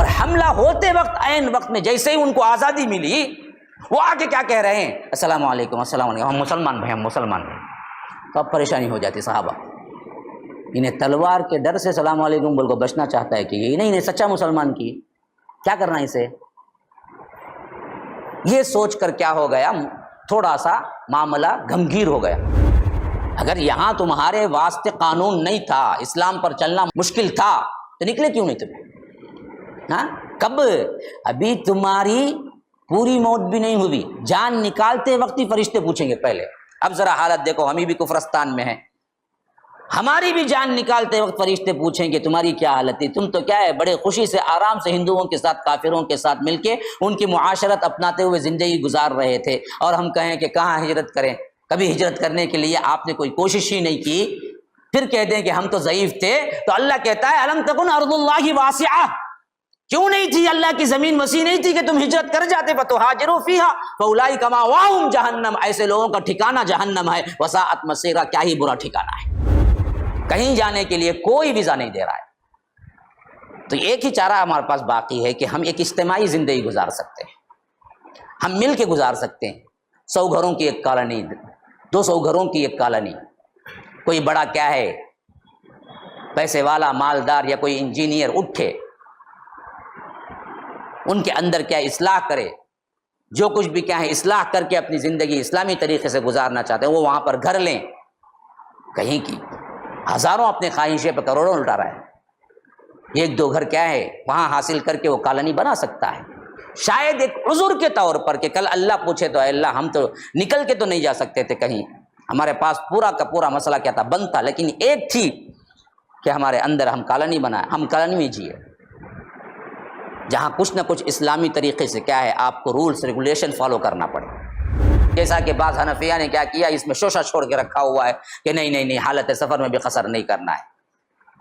اور حملہ ہوتے وقت عین وقت میں جیسے ہی ان کو آزادی ملی وہ آ کے کیا کہہ رہے ہیں؟ السلام علیکم، السلام علیکم، ہم مسلمان بھائی، ہم مسلمان بھائی۔ تو اب پریشانی ہو جاتی صحابہ، انہیں تلوار کے ڈر سے السلام علیکم بول کو بچنا چاہتا ہے کہ یہ نہیں سچا مسلمان کی کیا کرنا اسے؟ یہ سوچ کر کیا ہو گیا، تھوڑا سا معاملہ گھمگیر ہو گیا۔ اگر یہاں تمہارے واسطے قانون نہیں تھا، اسلام پر چلنا مشکل تھا، تو نکلے کیوں نہیں تمہیں؟ ہاں کب؟ ابھی تمہاری پوری موت بھی نہیں ہوئی، جان نکالتے وقت ہی فرشتے پوچھیں گے پہلے۔ اب ذرا حالت دیکھو، ہمیں بھی کفرستان میں ہیں، ہماری بھی جان نکالتے وقت فرشتے پوچھیں گے تمہاری کیا حالت تھی؟ تم تو کیا ہے بڑے خوشی سے آرام سے ہندوؤں کے ساتھ کافروں کے ساتھ مل کے ان کی معاشرت اپناتے ہوئے زندگی گزار رہے تھے، اور ہم کہیں کہ کہاں ہجرت کریں؟ کبھی ہجرت کرنے کے لیے آپ نے کوئی کوشش ہی نہیں کی، پھر کہہ دیں کہ ہم تو ضعیف تھے۔ تو اللہ کہتا ہے الم تکن ارض اللہ واسعہ، کیوں نہیں تھی اللہ کی زمین وسیع نہیں تھی کہ تم ہجرت کر جاتے؟ فتہاجروا فیہا فاولئک مأواہم جہنم، ایسے لوگوں کا ٹھکانہ جہنم ہے، وساءت مصیرا، کیا ہی برا ٹھکانہ ہے۔ کہیں جانے کے لیے کوئی ویزا نہیں دے رہا ہے، تو ایک ہی چارہ ہمارے پاس باقی ہے کہ ہم ایک اجتماعی زندگی گزار سکتے ہیں، ہم مل کے گزار سکتے ہیں۔ 100 گھروں کی ایک کالونی، 200 گھروں کی ایک کالونی، کوئی بڑا کیا ہے پیسے والا مالدار یا کوئی انجینئر اٹھے، ان کے اندر کیا اصلاح کرے، جو کچھ بھی کیا ہے اصلاح کر کے اپنی زندگی اسلامی طریقے سے گزارنا چاہتے ہیں، وہ وہاں پر گھر لیں۔ کہیں کی ہزاروں اپنے خواہشیں پہ کروڑوں لٹا رہا ہے، 1-2 گھر کیا ہے وہاں حاصل کر کے وہ کالونی بنا سکتا ہے، شاید ایک عذر کے طور پر کہ کل اللہ پوچھے تو اے اللہ ہم تو نکل کے تو نہیں جا سکتے تھے کہیں، ہمارے پاس پورا کا پورا مسئلہ کیا تھا بنتا، لیکن ایک تھی کہ ہمارے اندر ہم کالونی بنائے، ہم کالونی میں جیے جہاں کچھ نہ کچھ اسلامی طریقے سے کیا ہے آپ کو رولز ریگولیشن فالو کرنا پڑے۔ جیسا کہ بعض حنفیہ نے کیا کیا، اس میں شوشہ چھوڑ کے رکھا ہوا ہے کہ نہیں حالت سفر میں بھی قصر نہیں کرنا ہے۔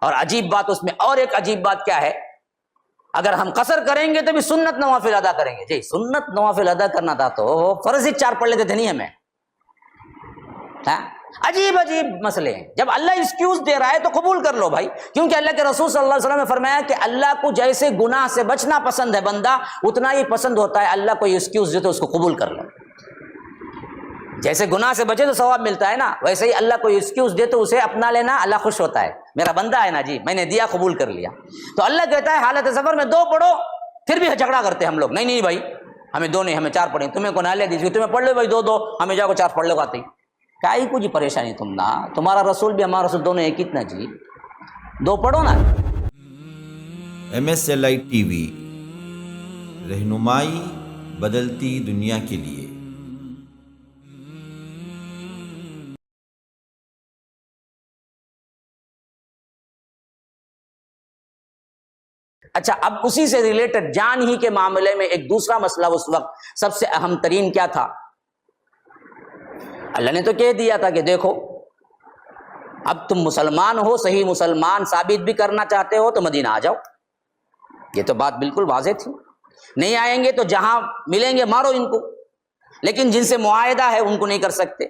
اور عجیب بات اس میں، اور ایک عجیب بات کیا ہے، اگر ہم قصر کریں گے تو بھی سنت نوافل ادا کریں گے۔ جی سنت نوافل ادا کرنا تھا تو فرض ہی 4 پڑھ لیتے تھے، نہیں ہمیں؟ عجیب مسئلے ہیں۔ جب اللہ ایکسکیوز دے رہا ہے تو قبول کر لو بھائی، کیونکہ اللہ کے رسول صلی اللہ علیہ وسلم نے فرمایا کہ اللہ کو جیسے گناہ سے بچنا پسند ہے بندہ، اتنا ہی پسند ہوتا ہے اللہ کو ایکسکیوز دے تو اس کو قبول کر لو۔ جیسے گناہ سے بچے تو ثواب ملتا ہے نا، ویسے ہی اللہ کو ایکسکیوز دے تو اسے اپنا لینا اللہ خوش ہوتا ہے، میرا بندہ ہے نا جی، میں نے دیا قبول کر لیا۔ تو اللہ کہتا ہے حالت سفر میں 2 پڑھو، پھر بھی جھگڑا کرتے ہم لوگ، نہیں بھائی ہمیں 2 نہیں، ہمیں 4 پڑھیں، تمہیں کو نہ لے دیجیے، تمہیں پڑھ لے بھائی 2 ہمیں جا کو 4 پڑھ لے گا، کیا ہی کچھ پریشانی تم نا، تمہارا رسول بھی ہمارا رسول دونوں ایک اتنا جی، 2 پڑھو نا۔ MSLI TV، رہنمائی بدلتی دنیا کے لیے۔ اچھا اب اسی سے ریلیٹڈ جان ہی کے معاملے میں ایک دوسرا مسئلہ اس وقت سب سے اہم ترین کیا تھا؟ اللہ نے تو کہہ دیا تھا کہ دیکھو اب تم مسلمان ہو، صحیح مسلمان ثابت بھی کرنا چاہتے ہو تو مدینہ آ جاؤ، یہ تو بات بالکل واضح تھی۔ نہیں آئیں گے تو جہاں ملیں گے مارو ان کو، لیکن جن سے معاہدہ ہے ان کو نہیں کر سکتے،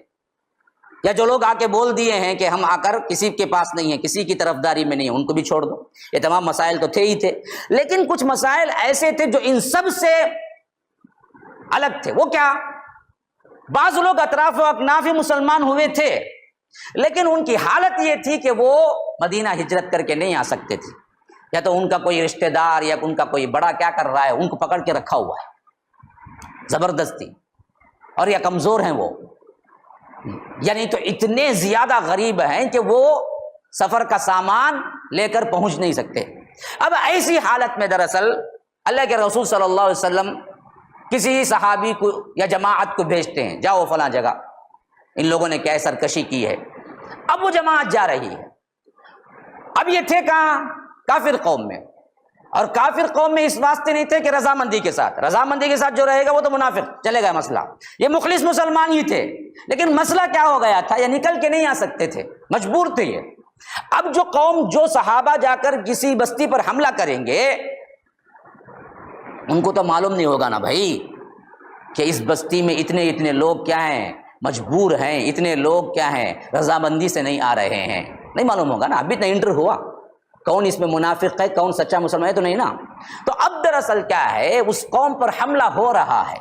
یا جو لوگ آ کے بول دیے ہیں کہ ہم آ کر کسی کے پاس نہیں ہیں، کسی کی طرفداری میں نہیں ہیں، ان کو بھی چھوڑ دو۔ یہ تمام مسائل تو تھے ہی تھے، لیکن کچھ مسائل ایسے تھے جو ان سب سے الگ تھے۔ وہ کیا؟ بعض لوگ اطراف و اکناف مسلمان ہوئے تھے، لیکن ان کی حالت یہ تھی کہ وہ مدینہ ہجرت کر کے نہیں آ سکتے تھے، یا تو ان کا کوئی رشتہ دار یا ان کا کوئی بڑا کیا کر رہا ہے، ان کو پکڑ کے رکھا ہوا ہے زبردستی، اور یا کمزور ہیں وہ، یعنی تو اتنے زیادہ غریب ہیں کہ وہ سفر کا سامان لے کر پہنچ نہیں سکتے۔ اب ایسی حالت میں دراصل اللہ کے رسول صلی اللہ علیہ وسلم کسی صحابی کو یا جماعت کو بھیجتے ہیں، جاؤ فلاں جگہ، ان لوگوں نے کیا سرکشی کی ہے۔ اب وہ جماعت جا رہی ہے، اب یہ تھے کہاں؟ کافر قوم میں، اور کافر قوم میں اس واسطے نہیں تھے کہ رضامندی کے ساتھ جو رہے گا وہ تو منافق چلے گا مسئلہ، یہ مخلص مسلمان ہی تھے، لیکن مسئلہ کیا ہو گیا تھا، یہ نکل کے نہیں آ سکتے تھے، مجبور تھے یہ۔ اب جو قوم، جو صحابہ جا کر کسی بستی پر حملہ کریں گے، ان کو تو معلوم نہیں ہوگا نا بھائی کہ اس بستی میں اتنے لوگ کیا ہیں، مجبور ہیں، اتنے لوگ کیا ہیں رضامندی سے نہیں آ رہے ہیں، نہیں معلوم ہوگا نا، ابھی تو انٹر ہوا، کون اس میں منافق ہے، کون سچا مسلمان ہے تو نہیں نا۔ تو اب دراصل کیا ہے، اس قوم پر حملہ ہو رہا ہے،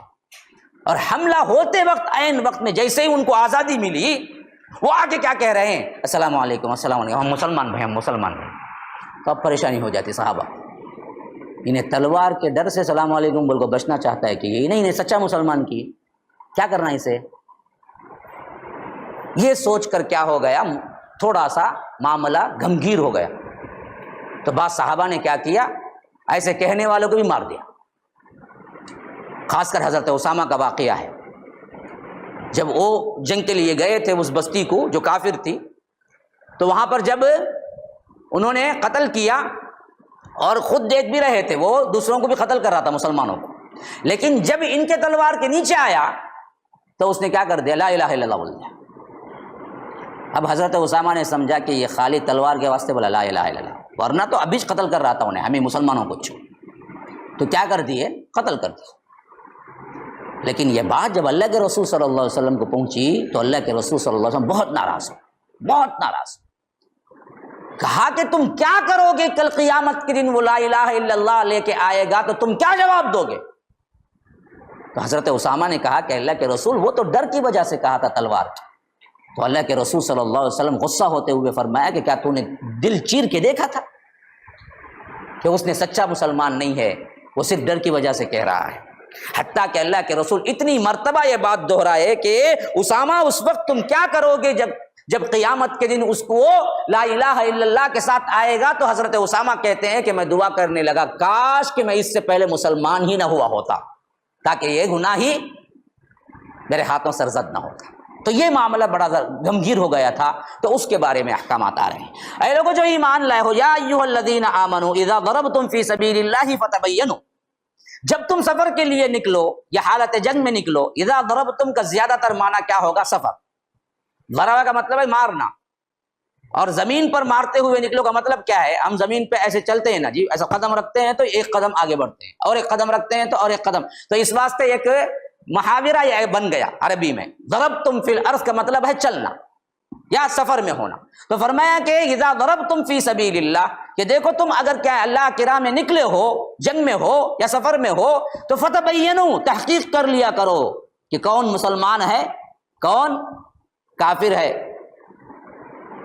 اور حملہ ہوتے وقت عین وقت میں جیسے ہی ان کو آزادی ملی، وہ آگے کیا کہہ رہے ہیں، السلام علیکم، السلام علیکم، ہم مسلمان بھائی، ہم مسلمان بھائی۔ تو اب پریشانی ہو جاتی صحابہ، انہیں تلوار کے ڈر سے السلام علیکم بول کو بچنا چاہتا ہے کہ یہ نہیں سچا مسلمان کی کیا کرنا اسے، یہ سوچ کر کیا ہو گیا، تھوڑا سا معاملہ گھمگیر ہو گیا۔ تو بعض صحابہ نے کیا کیا، ایسے کہنے والوں کو بھی مار دیا۔ خاص کر حضرت اسامہ کا واقعہ ہے، جب وہ جنگ کے لیے گئے تھے اس بستی کو جو کافر تھی، تو وہاں پر جب انہوں نے قتل کیا، اور خود دیکھ بھی رہے تھے، وہ دوسروں کو بھی قتل کر رہا تھا مسلمانوں کو، لیکن جب ان کے تلوار کے نیچے آیا تو اس نے کیا کر دیا، لا الہ الا اللہ بول دیا۔ اب حضرت اسامہ نے سمجھا کہ یہ خالی تلوار کے واسطے بولا لا الہ الا اللہ، ورنہ تو ابھی قتل کر رہا تھا انہیں، ہمیں مسلمانوں کو چھو، تو کیا کر دیے، قتل کر دیے۔ لیکن یہ بات جب اللہ کے رسول صلی اللہ علیہ وسلم کو پہنچی تو اللہ کے رسول صلی اللہ علیہ وسلم بہت ناراض ہو، بہت ناراض۔ کہا کہ تم کیا کرو گے کل قیامت کے دن، وہ لا الہ الا اللہ لے کے آئے گا تو تم کیا جواب دو گے؟ تو حضرت اسامہ نے کہا کہ اللہ کے رسول وہ تو ڈر کی وجہ سے کہا تھا تلوار کی۔ تو اللہ کے رسول صلی اللہ علیہ وسلم غصہ ہوتے ہوئے فرمایا کہ کیا تو نے دل چیر کے دیکھا تھا کہ اس نے سچا مسلمان نہیں ہے، وہ صرف ڈر کی وجہ سے کہہ رہا ہے۔ حتیٰ کہ اللہ کے رسول اتنی مرتبہ یہ بات دہرائے کہ اسامہ اس وقت تم کیا کرو گے جب قیامت کے دن اس کو لا الہ الا اللہ کے ساتھ آئے گا؟ تو حضرت اسامہ کہتے ہیں کہ میں دعا کرنے لگا کاش کہ میں اس سے پہلے مسلمان ہی نہ ہوا ہوتا، تاکہ یہ گناہ ہی میرے ہاتھوں سرزد نہ ہوتا۔ تو یہ معاملہ بڑا گمگیر ہو گیا تھا، تو اس کے بارے میں احکامات آ رہے ہیں۔ اے لوگوں جو ایمان لائے ہو، یا ایھا الذین آمنوا اذا ضربتم فی سبیل اللہ فتبینوا، جب تم سفر کے لیے نکلو یا حالت جنگ میں نکلو، اذا ضربتم کا زیادہ تر معنی کیا ہوگا، سفر۔ ضربہ کا مطلب ہے مارنا، اور زمین پر مارتے ہوئے نکلو کا مطلب کیا ہے، ہم زمین پہ ایسے چلتے ہیں نا جی، ایسا قدم رکھتے ہیں تو ایک قدم آگے بڑھتے ہیں، اور ایک قدم رکھتے ہیں تو اور ایک قدم، تو اس واسطے ایک محاورہ یہ بن گیا عربی میں، ضربتم فی الارض کا مطلب ہے چلنا یا سفر میں ہونا۔ تو فرمایا کہ اذا ضربتم فی سبیل اللہ، کہ دیکھو تم اگر کیا اللہ کی راہ میں نکلے ہو، جنگ میں ہو یا سفر میں ہو، تو فتبینوا، تحقیق کر لیا کرو کہ کون مسلمان ہے کون کافر ہے،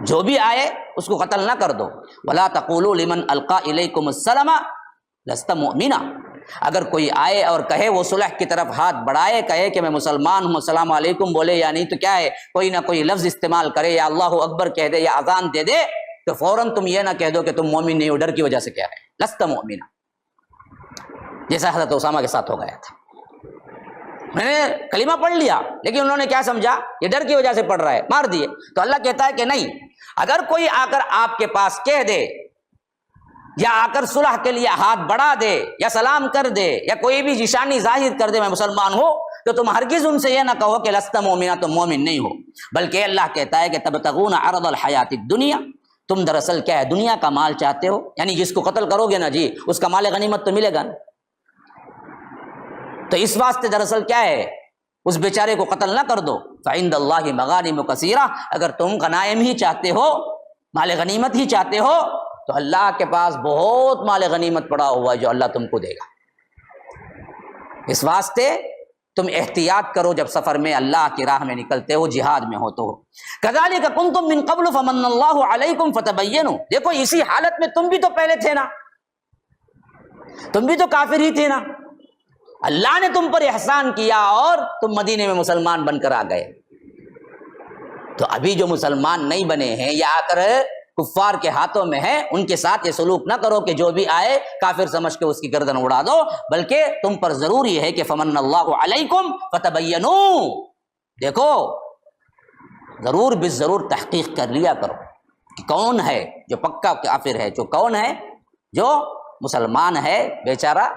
جو بھی آئے اس کو قتل نہ کر دو۔ ولا تقولوا لمن القى الیکم السلام لست مؤمنا، اگر کوئی آئے اور کہے، وہ صلح کی طرف ہاتھ بڑھائے، کہے کہ میں مسلمان ہوں، السلام علیکم بولے یا نہیں، تو کیا ہے، کوئی نہ کوئی لفظ استعمال کرے، یا اللہ اکبر کہہ دے یا اذان دے دے، تو فوراً تم یہ نہ کہہ دو کہ تم مومن نہیں ہو، ڈر کی وجہ سے کہہ رہے لست مؤمنا، جیسا حضرت اسامہ کے ساتھ ہو گیا تھا۔ میں نے کلمہ پڑھ لیا، لیکن انہوں نے کیا سمجھا، یہ ڈر کی وجہ سے پڑھ رہا ہے، مار دیے۔ تو اللہ کہتا ہے کہ نہیں، اگر کوئی آ کر آپ کے پاس کہہ دے، یا آ کر صلح کے لیے ہاتھ بڑھا دے، یا سلام کر دے، یا کوئی بھی نشانی ظاہر کر دے میں مسلمان ہوں، تو تم ہرگز ان سے یہ نہ کہو کہ لست مومنا، تم مومن نہیں ہو، بلکہ اللہ کہتا ہے کہ تبتغون عرض الحیات الدنیا، تم دراصل کیا ہے، دنیا کا مال چاہتے ہو، یعنی جس کو قتل کرو گے نا جی، اس کا مال غنیمت تو ملے گا، تو اس واسطے دراصل کیا ہے، اس بیچارے کو قتل نہ کر دو۔ فعند اللہ مغانم کثیرہ، اگر تم غنائم ہی چاہتے ہو، مال غنیمت ہی چاہتے ہو، تو اللہ کے پاس بہت مال غنیمت پڑا ہوا ہے جو اللہ تم کو دے گا۔ اس واسطے تم احتیاط کرو جب سفر میں اللہ کی راہ میں نکلتے ہو، جہاد میں ہو تو۔ کذالک کنتم من قبل فمن اللہ علیکم فتبینوا، دیکھو اسی حالت میں تم بھی تو پہلے تھے نا، تم بھی تو کافر ہی تھے نا، اللہ نے تم پر احسان کیا اور تم مدینے میں مسلمان بن کر آ گئے۔ تو ابھی جو مسلمان نہیں بنے ہیں یا آ کر کفار کے ہاتھوں میں ہیں، ان کے ساتھ یہ سلوک نہ کرو کہ جو بھی آئے کافر سمجھ کے اس کی گردن اڑا دو، بلکہ تم پر ضروری ہے کہ فمن اللہ علیکم فتبینوا، دیکھو ضرور بالضرور تحقیق کر لیا کرو کہ کون ہے جو پکا کافر ہے، جو کون ہے جو مسلمان ہے، بیچارہ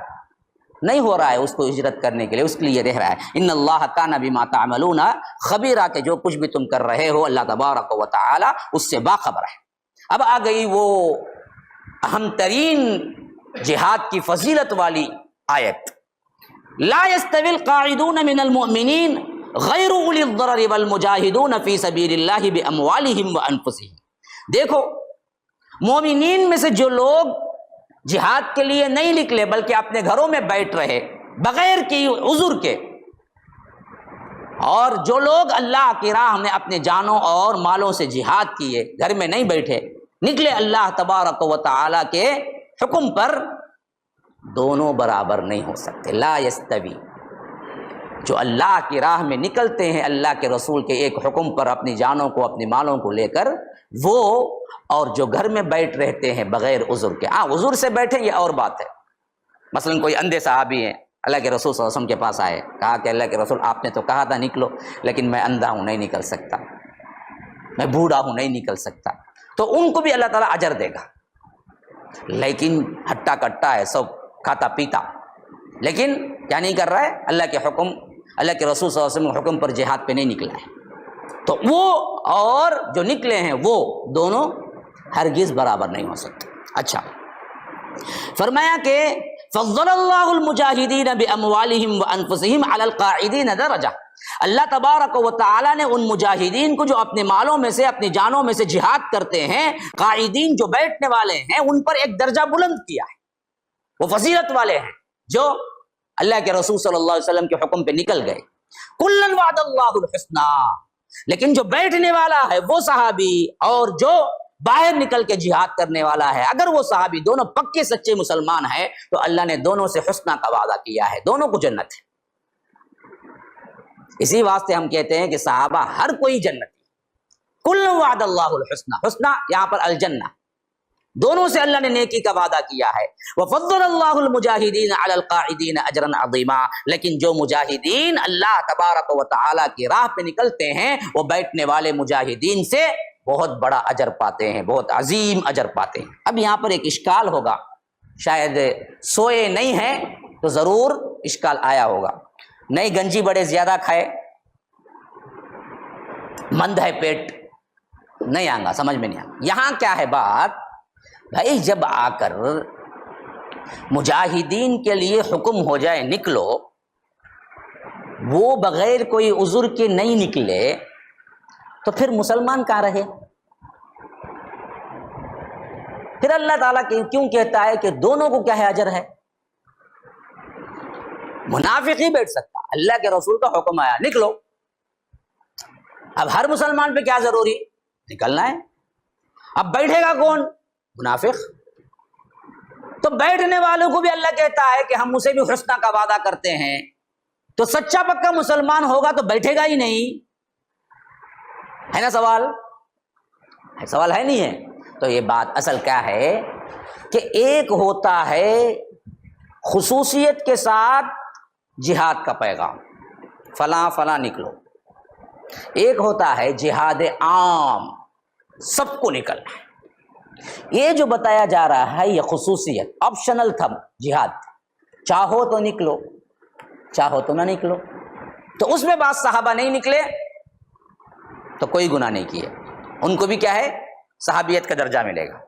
نہیں ہو رہا ہے اس کو ہجرت کرنے کے لیے، اس کے لیے رہ رہا ہے۔ ان اللہ کان بما تعملون خبیرا، کہ جو کچھ بھی تم کر رہے ہو اللہ تبارک و تعالی اس سے باخبر ہے۔ اب آ گئی وہ اہم ترین جہاد کی فضیلت والی آیت، لا يستوي القاعدون من المؤمنین غیر اولی الضرر والمجاہدون فی سبیل اللہ باموالہم وانفسہم۔ دیکھو مومنین میں سے جو لوگ جہاد کے لیے نہیں نکلے بلکہ اپنے گھروں میں بیٹھ رہے بغیر کی عذر کے، اور جو لوگ اللہ کی راہ میں اپنے جانوں اور مالوں سے جہاد کیے، گھر میں نہیں بیٹھے، نکلے اللہ تبارک و تعالی کے حکم پر، دونوں برابر نہیں ہو سکتے۔ لا یستوی، جو اللہ کی راہ میں نکلتے ہیں اللہ کے رسول کے ایک حکم پر اپنی جانوں کو اپنی مالوں کو لے کر، وہ اور جو گھر میں بیٹھ رہتے ہیں بغیر عذر کے۔ ہاں عذر سے بیٹھے یہ اور بات ہے، مثلا کوئی اندھے صحابی ہیں، اللہ کے رسول صلی اللہ علیہ وسلم کے پاس آئے، کہا کہ اللہ کے رسول آپ نے تو کہا تھا نکلو، لیکن میں اندھا ہوں نہیں نکل سکتا، میں بوڑھا ہوں نہیں نکل سکتا، تو ان کو بھی اللہ تعالیٰ اجر دے گا، لیکن ہٹا کٹا ہے، سب کھاتا پیتا، لیکن کیا نہیں کر رہا ہے؟ اللہ کے حکم، اللہ کے رسول صلی اللہ علیہ وسلم کے حکم پر جہاد پہ نہیں نکلا ہے۔ تو وہ اور جو نکلے ہیں وہ دونوں ہرگز برابر نہیں ہو سکتے۔ اچھا، فرمایا کہ فضل اللہ المجاہدین باموالہم وانفسہم علی القاعدین درجہ، اللہ تبارک و تعالی نے ان مجاہدین کو جو اپنے مالوں میں سے اپنی جانوں میں سے جہاد کرتے ہیں، قاعدین جو بیٹھنے والے ہیں، ان پر ایک درجہ بلند کیا ہے، وہ فضیلت والے ہیں جو اللہ کے رسول صلی اللہ علیہ وسلم کے حکم پہ نکل گئے۔ کلا وعد اللہ الحسنی، لیکن جو بیٹھنے والا ہے وہ صحابی اور جو باہر نکل کے جہاد کرنے والا ہے، اگر وہ صحابی دونوں پکے سچے مسلمان ہیں تو اللہ نے دونوں سے حسنہ کا وعدہ کیا ہے، دونوں کو جنت ہے۔ اسی واسطے ہم کہتے ہیں کہ صحابہ ہر کوئی جنتی، کل وعد اللہ الحسنہ، حسنہ یہاں پر الجنہ، دونوں سے اللہ نے نیکی کا وعدہ کیا ہے۔ وفضل اللہ المجاہدین علی القاعدین اجرا عظیما، لیکن جو مجاہدین اللہ تبارک و تعالی کی راہ پہ نکلتے ہیں وہ بیٹھنے والے مجاہدین سے بہت بڑا اجر پاتے ہیں، بہت عظیم اجر پاتے ہیں۔ اب یہاں پر ایک اشکال ہوگا، شاید سوئے نہیں ہیں تو ضرور اشکال آیا ہوگا، نئی گنجی بڑے زیادہ کھائے، مند ہے پیٹ، نہیں آئے گا، سمجھ میں نہیں آئے۔ یہاں کیا ہے بات بھائی، جب آ کر مجاہدین کے لیے حکم ہو جائے نکلو، وہ بغیر کوئی عذر کے نہیں نکلے تو پھر مسلمان کہاں رہے؟ پھر اللہ تعالیٰ کیوں کہتا ہے کہ دونوں کو کیا ہے اجر ہے؟ منافق ہی بیٹھ سکتا، اللہ کے رسول کا حکم آیا نکلو، اب ہر مسلمان پہ کیا ضروری؟ نکلنا ہے۔ اب بیٹھے گا کون؟ منافق۔ تو بیٹھنے والوں کو بھی اللہ کہتا ہے کہ ہم اسے بھی حسنہ کا وعدہ کرتے ہیں، تو سچا پکا مسلمان ہوگا تو بیٹھے گا ہی نہیں، ہے نا؟ سوال ہے نہیں ہے؟ تو یہ بات اصل کیا ہے کہ ایک ہوتا ہے خصوصیت کے ساتھ جہاد کا پیغام، فلاں فلاں نکلو، ایک ہوتا ہے جہاد عام، سب کو نکلنا ہے۔ یہ جو بتایا جا رہا ہے یہ خصوصیت آپشنل تھا، جہاد چاہو تو نکلو چاہو تو نہ نکلو، تو اس میں بعض صحابہ نہیں نکلے تو کوئی گناہ نہیں کیے، ان کو بھی کیا ہے؟ صحابیت کا درجہ ملے گا۔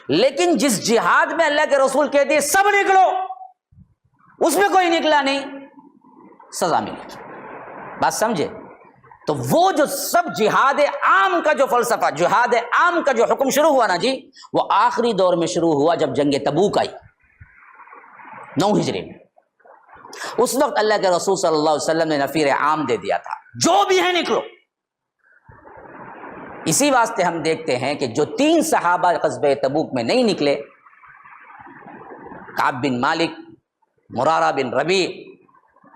لیکن جس جہاد میں اللہ کے رسول کہتے ہیں سب نکلو، اس میں کوئی نکلا نہیں، سزا ملے گی۔ بات سمجھے؟ تو وہ جو سب جہاد عام کا جو فلسفہ، جہاد عام کا جو حکم شروع ہوا نا جی، وہ آخری دور میں شروع ہوا جب جنگ تبوک آئی 9 ہجری میں۔ اس وقت اللہ کے رسول صلی اللہ علیہ وسلم نے نفیر عام دے دیا تھا، جو بھی ہے نکلو۔ اسی واسطے ہم دیکھتے ہیں کہ جو 3 صحابہ غزوہ تبوک میں نہیں نکلے، کعب بن مالک، مرارہ بن ربیع،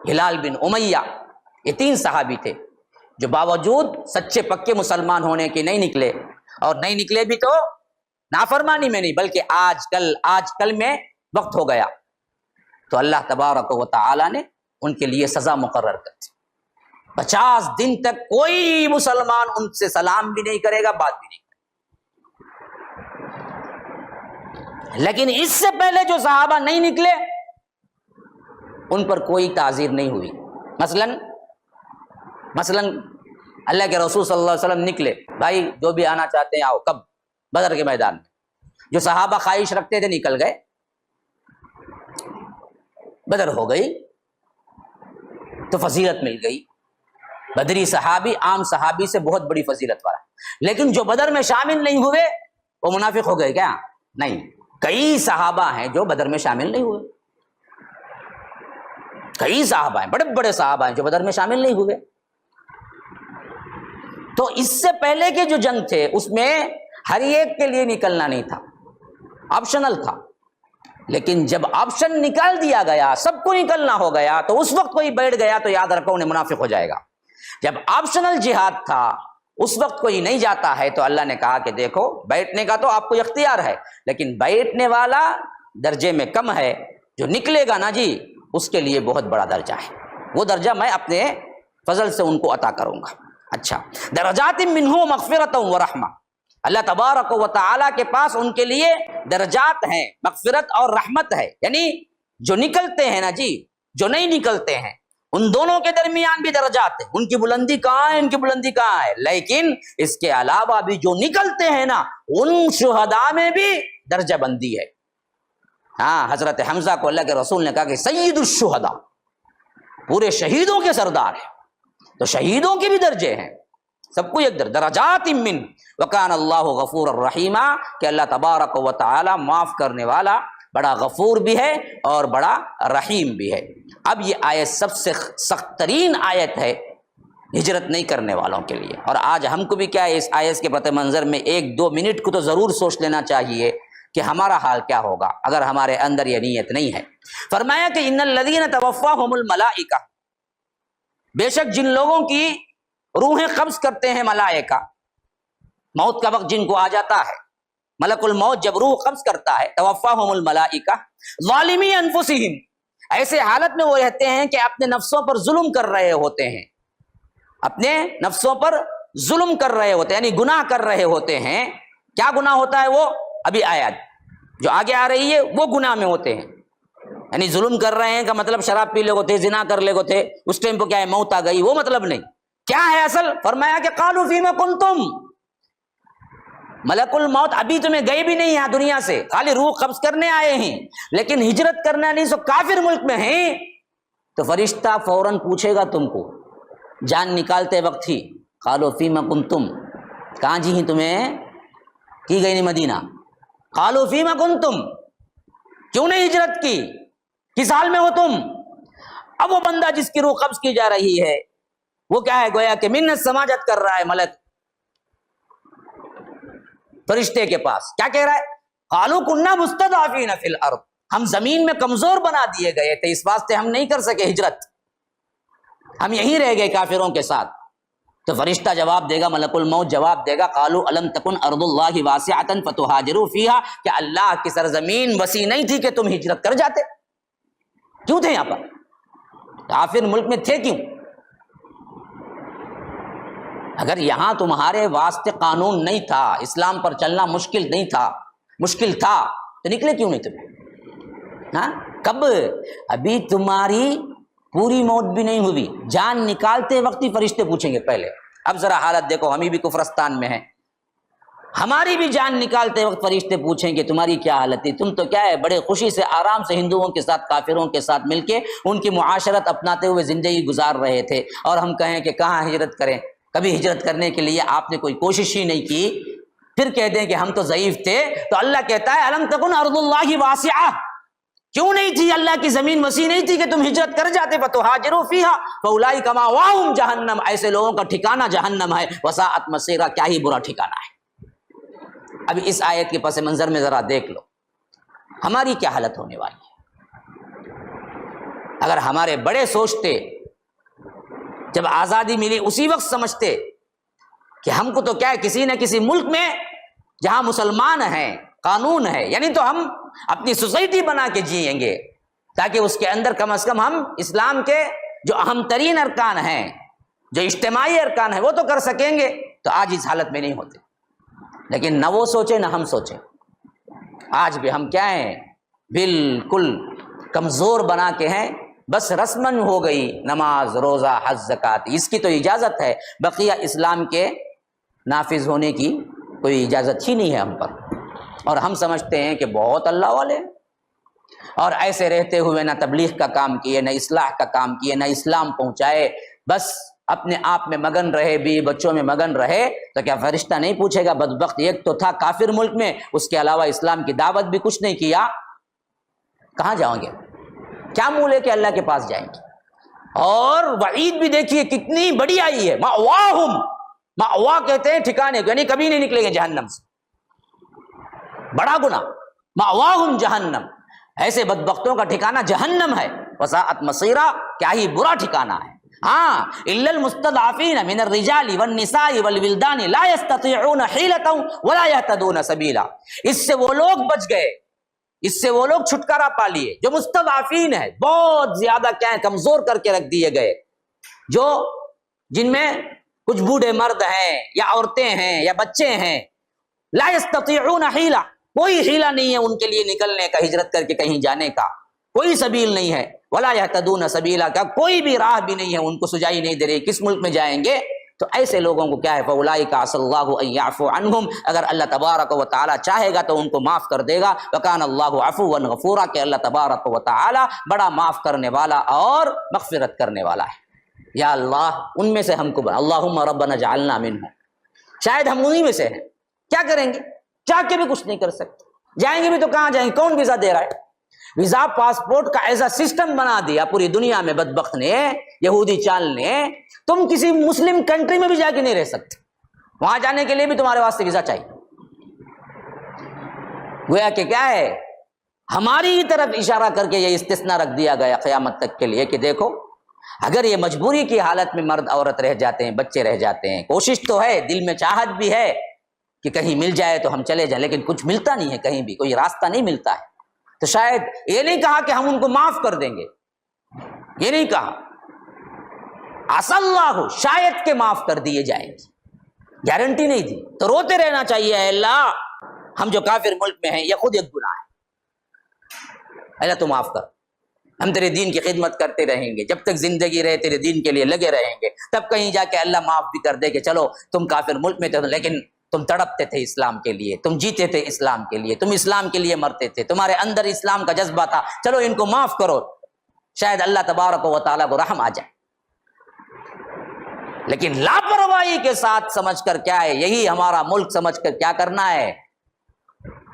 ہلال بن امیہ، یہ 3 صحابی تھے جو باوجود سچے پکے مسلمان ہونے کے نہیں نکلے، اور نہیں نکلے بھی تو نافرمانی میں نہیں بلکہ آج کل میں وقت ہو گیا، تو اللہ تبارک و تعالی نے ان کے لیے سزا مقرر کر دی۔ 50 دن تک کوئی مسلمان ان سے سلام بھی نہیں کرے گا، بات بھی نہیں کرے گا۔ لیکن اس سے پہلے جو صحابہ نہیں نکلے ان پر کوئی تعزیر نہیں ہوئی۔ مثلا اللہ کے رسول صلی اللہ علیہ وسلم نکلے، بھائی جو بھی آنا چاہتے ہیں آؤ، کب؟ بدر کے میدان میں۔ جو صحابہ خواہش رکھتے تھے نکل گئے، بدر ہو گئی تو فضیلت مل گئی۔ بدری صحابی عام صحابی سے بہت بڑی فضیلت والا ہے، لیکن جو بدر میں شامل نہیں ہوئے وہ منافق ہو گئے کیا؟ نہیں، کئی صحابہ ہیں جو بدر میں شامل نہیں ہوئے، کئی صحابہ ہیں، بڑے بڑے صحابہ ہیں جو بدر میں شامل نہیں ہوئے۔ تو اس سے پہلے کے جو جنگ تھے اس میں ہر ایک کے لیے نکلنا نہیں تھا، آپشنل تھا، لیکن جب آپشن نکال دیا گیا، سب کو نکلنا ہو گیا، تو اس وقت کوئی بیٹھ گیا تو یاد رکھو انہیں منافق ہو جائے گا۔ جب آپشنل جہاد تھا اس وقت کوئی نہیں جاتا ہے تو اللہ نے کہا کہ دیکھو بیٹھنے کا تو آپ کو اختیار ہے، لیکن بیٹھنے والا درجے میں کم ہے، جو نکلے گا نا جی اس کے لیے بہت بڑا درجہ ہے، وہ درجہ میں اپنے فضل سے ان کو عطا کروں گا۔ اچھا، درجات منہ مغفرۃ و رحمہ، اللہ تبارک و تعالی کے پاس ان کے لیے درجات ہیں، مغفرت اور رحمت ہے، یعنی جو نکلتے ہیں نا جی، جو نہیں نکلتے ہیں، ان دونوں کے درمیان بھی درجات ہیں، ان کی بلندی کہاں ہے، ان کی بلندی کہاں ہے، لیکن اس کے علاوہ بھی جو نکلتے ہیں نا ان شہداء میں بھی درجہ بندی ہے۔ ہاں، حضرت حمزہ کو اللہ کے رسول نے کہا کہ سید الشہداء، پورے شہیدوں کے سردار ہیں، تو شہیدوں کے بھی درجے ہیں، سب کو ایک درجات من وکان اللہ غفور الرحیم، کہ اللہ تبارک و تعالی معاف کرنے والا، بڑا غفور بھی ہے اور بڑا رحیم بھی ہے۔ اب یہ آیت سب سے سخت ترین آیت ہے ہجرت نہیں کرنے والوں کے لیے، اور آج ہم کو بھی کیا ہے اس آیت کے پتہ منظر میں 1-2 منٹ کو تو ضرور سوچ لینا چاہیے کہ ہمارا حال کیا ہوگا اگر ہمارے اندر یہ نیت نہیں ہے۔ فرمایا کہ ان الذین توفاہم الملائکہ، بے شک جن لوگوں کی روحیں قبض کرتے ہیں ملائکہ، موت کا وقت جن کو آ جاتا ہے، ملک الموت جب روح قبض کرتا ہے، توفاہم الملائکہ ظالمی انفسہم، ایسے حالت میں وہ رہتے ہیں کہ اپنے نفسوں پر ظلم کر رہے ہوتے ہیں، اپنے نفسوں پر ظلم کر رہے ہوتے ہیں، یعنی گناہ کر رہے ہوتے ہیں۔ کیا گناہ ہوتا ہے وہ؟ ابھی آیات جو آگے آ رہی ہے وہ گناہ میں ہوتے ہیں، یعنی ظلم کر رہے ہیں کا مطلب شراب پی لے کو تھے، زنا کر لے کو تھے، اس ٹائم پہ کیا ہے موت آ گئی، وہ مطلب نہیں۔ کیا ہے اصل؟ فرمایا کہ قالوا فیما کنتم، ملک الموت ابھی تمہیں گئے بھی نہیں یہاں دنیا سے، خالی روح قبض کرنے آئے ہیں، لیکن ہجرت کرنا نہیں، سو کافر ملک میں ہیں، تو فرشتہ فوراً پوچھے گا تم کو جان نکالتے وقت ہی، قالوا فیما کنتم، کہاں جی ہیں تمہیں کی گئی نہیں مدینہ، قالوا فیما کنتم، کیوں نہیں ہجرت کی، کس حال میں ہو تم؟ اب وہ بندہ جس کی روح قبض کی جا رہی ہے وہ کیا ہے، گویا کہ منت سماجت کر رہا ہے ملک فرشتے کے پاس، کیا کہہ رہا ہے؟ قالوا كنا مستضعفين في الارض، ہم زمین میں کمزور بنا دیے گئے تھے، اس واسطے ہم نہیں کر سکے ہجرت، ہم یہیں رہ گئے کافروں کے ساتھ۔ تو فرشتہ جواب دے گا، ملک الموت جواب دے گا، قالوا الم تکن ارض اللہ واسعۃ فتہاجروا فیہا، کہ اللہ کی سرزمین وسیع نہیں تھی کہ تم ہجرت کر جاتے؟ کیوں تھے یہاں پر؟ کافر ملک میں تھے کیوں؟ اگر یہاں تمہارے واسطے قانون نہیں تھا، اسلام پر چلنا مشکل نہیں تھا، مشکل تھا، تو نکلے کیوں نہیں تمہیں؟ ہاں، کب؟ ابھی تمہاری پوری موت بھی نہیں ہوئی، جان نکالتے وقت ہی فرشتے پوچھیں گے پہلے۔ اب ذرا حالت دیکھو، ہمیں بھی کفرستان میں ہیں، ہماری بھی جان نکالتے وقت فرشتے پوچھیں گے تمہاری کیا حالت تھی، تم تو کیا ہے بڑے خوشی سے آرام سے ہندوؤں کے ساتھ کافروں کے ساتھ مل کے ان کی معاشرت اپناتے ہوئے زندگی گزار رہے تھے، اور ہم کہیں کہ کہاں ہجرت کریں، کبھی ہجرت کرنے کے لیے آپ نے کوئی کوشش ہی نہیں کی، پھر کہہ دیں کہ ہم تو ضعیف تھے۔ تو اللہ کہتا ہے الم تکن ارض اللہ واسعہ، کیوں نہیں تھی اللہ کی زمین وسیع نہیں تھی کہ تم ہجرت کر جاتے؟ فتہاجروا فیہا فاولئک مأواہم جہنم، ایسے لوگوں کا ٹھکانہ جہنم ہے، وساءت مصیرا، کیا ہی برا ٹھکانہ ہے۔ اب اس آیت کے پس منظر میں ذرا دیکھ لو ہماری کیا حالت ہونے والی ہے۔ اگر ہمارے بڑے سوچتے، جب آزادی ملی اسی وقت سمجھتے کہ ہم کو تو کیا ہے کسی نہ کسی ملک میں جہاں مسلمان ہیں، قانون ہے، یعنی تو ہم اپنی سوسائٹی بنا کے جئیں گے تاکہ اس کے اندر کم از کم ہم اسلام کے جو اہم ترین ارکان ہیں، جو اجتماعی ارکان ہیں، وہ تو کر سکیں گے، تو آج اس حالت میں نہیں ہوتے۔ لیکن نہ وہ سوچے نہ ہم سوچیں، آج بھی ہم کیا ہیں، بالکل کمزور بنا کے ہیں، بس رسمن ہو گئی نماز، روزہ، حج، زکوٰۃ، اس کی تو اجازت ہے، بقیہ اسلام کے نافذ ہونے کی کوئی اجازت ہی نہیں ہے ہم پر، اور ہم سمجھتے ہیں کہ بہت اللہ والے ہیں، اور ایسے رہتے ہوئے نہ تبلیغ کا کام کیے، نہ اصلاح کا کام کیے، نہ اسلام پہنچائے، بس اپنے آپ میں مگن رہے، بیوی بچوں میں مگن رہے، تو کیا فرشتہ نہیں پوچھے گا بدبخت ایک تو تھا کافر ملک میں، اس کے علاوہ اسلام کی دعوت بھی کچھ نہیں کیا، کہاں جاؤں گے؟ کیا منہ لے کے اللہ کے پاس جائیں گے؟ اور وعید بھی دیکھیے کتنی بڑی آئی ہے، مأواہم، مأوا کہتے ہیں ٹھکانے کو، یعنی کبھی نہیں نکلیں گے جہنم سے، بڑا گناہ، مأواہم جہنم، ایسے بدبختوں کا ٹھکانہ جہنم ہے، وساءت مصیرا، کیا ہی برا ٹھکانہ ہے۔ ہاں الا المستضعفین من الرجال والنساء والولدان لا يستطيعون حیلۃ ولا يهتدون سبیلا، اس سے وہ لوگ بچ گئے، اس سے وہ لوگ چھٹکارا پا لیے جو مستضعفین ہے، بہت زیادہ کیا ہے کمزور کر کے رکھ دیے گئے، جو جن میں کچھ بوڑھے مرد ہیں یا عورتیں ہیں یا بچے ہیں، لا يستطيعون حیلہ، کوئی حیلہ نہیں ہے ان کے لیے نکلنے کا، ہجرت کر کے کہیں جانے کا کوئی سبیل نہیں ہے، ولا يهتدون سبیلا، کا کوئی بھی راہ بھی نہیں ہے، ان کو سجائی نہیں دے رہی کس ملک میں جائیں گے، تو ایسے لوگوں کو کیا ہے فاولئک عسى الله ان يعفو عنهم، اگر اللہ تبارک و تعالی چاہے گا تو ان کو معاف کر دے گا، وکان اللہ عفوا غفورا، کہ اللہ تبارک و تعالی بڑا معاف کرنے والا اور مغفرت کرنے والا ہے۔ یا اللہ ان میں سے ہم کو بنا، اللہم ربنا اجعلنا منهم، شاید ہم انہی میں سے ہیں، کیا کریں گے؟ چاہ کے بھی کچھ نہیں کر سکتے، جائیں گے بھی تو کہاں جائیں گے؟ کون ویزا دے رہا ہے؟ ویزا پاسپورٹ کا ایسا سسٹم بنا دیا پوری دنیا میں بدبخت نے، یہودی چال نے، تم کسی مسلم کنٹری میں بھی جا کے نہیں رہ سکتے، وہاں جانے کے لیے بھی تمہارے واسطے ویزا چاہیے۔ گویا کہ کیا ہے ہماری طرف اشارہ کر کے یہ استثناء رکھ دیا گیا قیامت تک کے لیے کہ دیکھو اگر یہ مجبوری کی حالت میں مرد عورت رہ جاتے ہیں، بچے رہ جاتے ہیں، کوشش تو ہے، دل میں چاہت بھی ہے کہ کہیں مل جائے تو ہم چلے جائیں، لیکن کچھ ملتا نہیں ہے، کہیں بھی کوئی راستہ نہیں ملتا ہے، تو شاید یہ نہیں کہا کہ ہم ان کو معاف کر دیں گے، یہ نہیں کہا، عسى اللہ، شاید کہ معاف کر دیے جائیں گے، گارنٹی نہیں دی، تو روتے رہنا چاہیے، اے اللہ ہم جو کافر ملک میں ہیں یہ خود ایک گناہ ہے، اللہ تو معاف کر، ہم تیرے دین کی خدمت کرتے رہیں گے، جب تک زندگی رہے تیرے دین کے لیے لگے رہیں گے، تب کہیں جا کے اللہ معاف بھی کر دے کہ چلو تم کافر ملک میں تھے لیکن تم تڑپتے تھے اسلام کے لیے، تم جیتے تھے اسلام کے لیے، تم اسلام کے لیے مرتے تھے، تمہارے اندر اسلام کا جذبہ تھا، چلو ان کو معاف کرو، شاید اللہ تبارک و تعالیٰ کو رحم آ جائے۔ لیکن لاپرواہی کے ساتھ سمجھ کر کیا ہے، یہی ہمارا ملک سمجھ کر کیا کرنا ہے،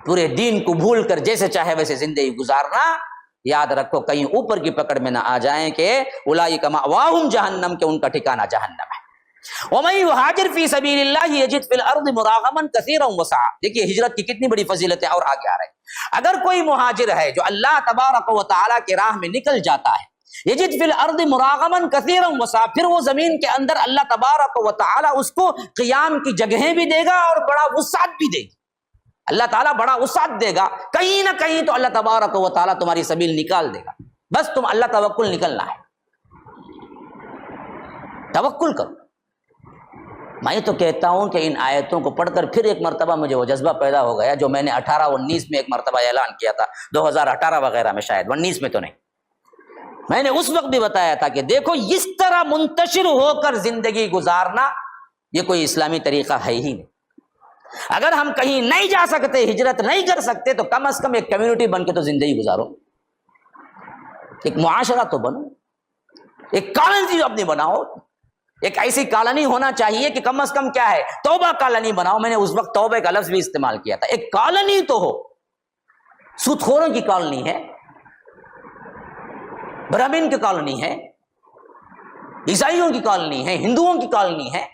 پورے دین کو بھول کر جیسے چاہے ویسے زندگی گزارنا، یاد رکھو کہیں اوپر کی پکڑ میں نہ آ جائیں کہ اولئک مأواہم جہنم، کہ ان کا ٹھکانہ جہنم ہے۔ وَمَن يُهَاجِرْ فِي سَبِيلِ اللَّهِ يَجِدْ فِي الْأَرْضِ مُرَاغَمًا كَثِيرًا وَسَعًا، دیکھیے ہجرت کی کتنی بڑی فضیلت ہے، اور آگے آ رہے ہیں، اگر کوئی مہاجر ہے جو اللہ تبارک و تعالیٰ کے راہ میں نکل جاتا ہے، یجد فی الارض مراغما کثیرا وسعا، پھر وہ زمین کے اندر اللہ تبارک و تعالیٰ اس کو قیام کی جگہیں بھی دے گا اور بڑا وسعت بھی دے گی، اللہ تعالیٰ بڑا وسعت دے گا، کہیں نہ کہیں تو اللہ تبارک و تعالیٰ تمہاری سبیل نکال دے گا، بس تم اللہ توکل نکلنا ہے، توکل کرو۔ میں تو کہتا ہوں کہ ان آیتوں کو پڑھ کر پھر ایک مرتبہ مجھے وہ جذبہ پیدا ہو گیا جو میں نے 18-19 میں ایک مرتبہ اعلان کیا تھا، 2018 وغیرہ میں، شاید 19 میں تو نہیں، میں نے اس وقت بھی بتایا تھا کہ دیکھو اس طرح منتشر ہو کر زندگی گزارنا یہ کوئی اسلامی طریقہ ہے ہی نہیں۔ اگر ہم کہیں نہیں جا سکتے، ہجرت نہیں کر سکتے، تو کم از کم ایک کمیونٹی بن کے تو زندگی گزارو، ایک معاشرہ تو بنو، ایک کالونی اپنی بناؤ، ایک ایسی کالونی ہونا چاہیے کہ کم از کم کیا ہے توبہ کالونی بناؤ، میں نے اس وقت توبہ کا لفظ بھی استعمال کیا تھا، ایک کالونی تو ہو، سود خوروں کی کالونی ہے، برہمن کی کالونی ہے، عیسائیوں کی کالونی ہے، ہندوؤں کی کالونی ہے،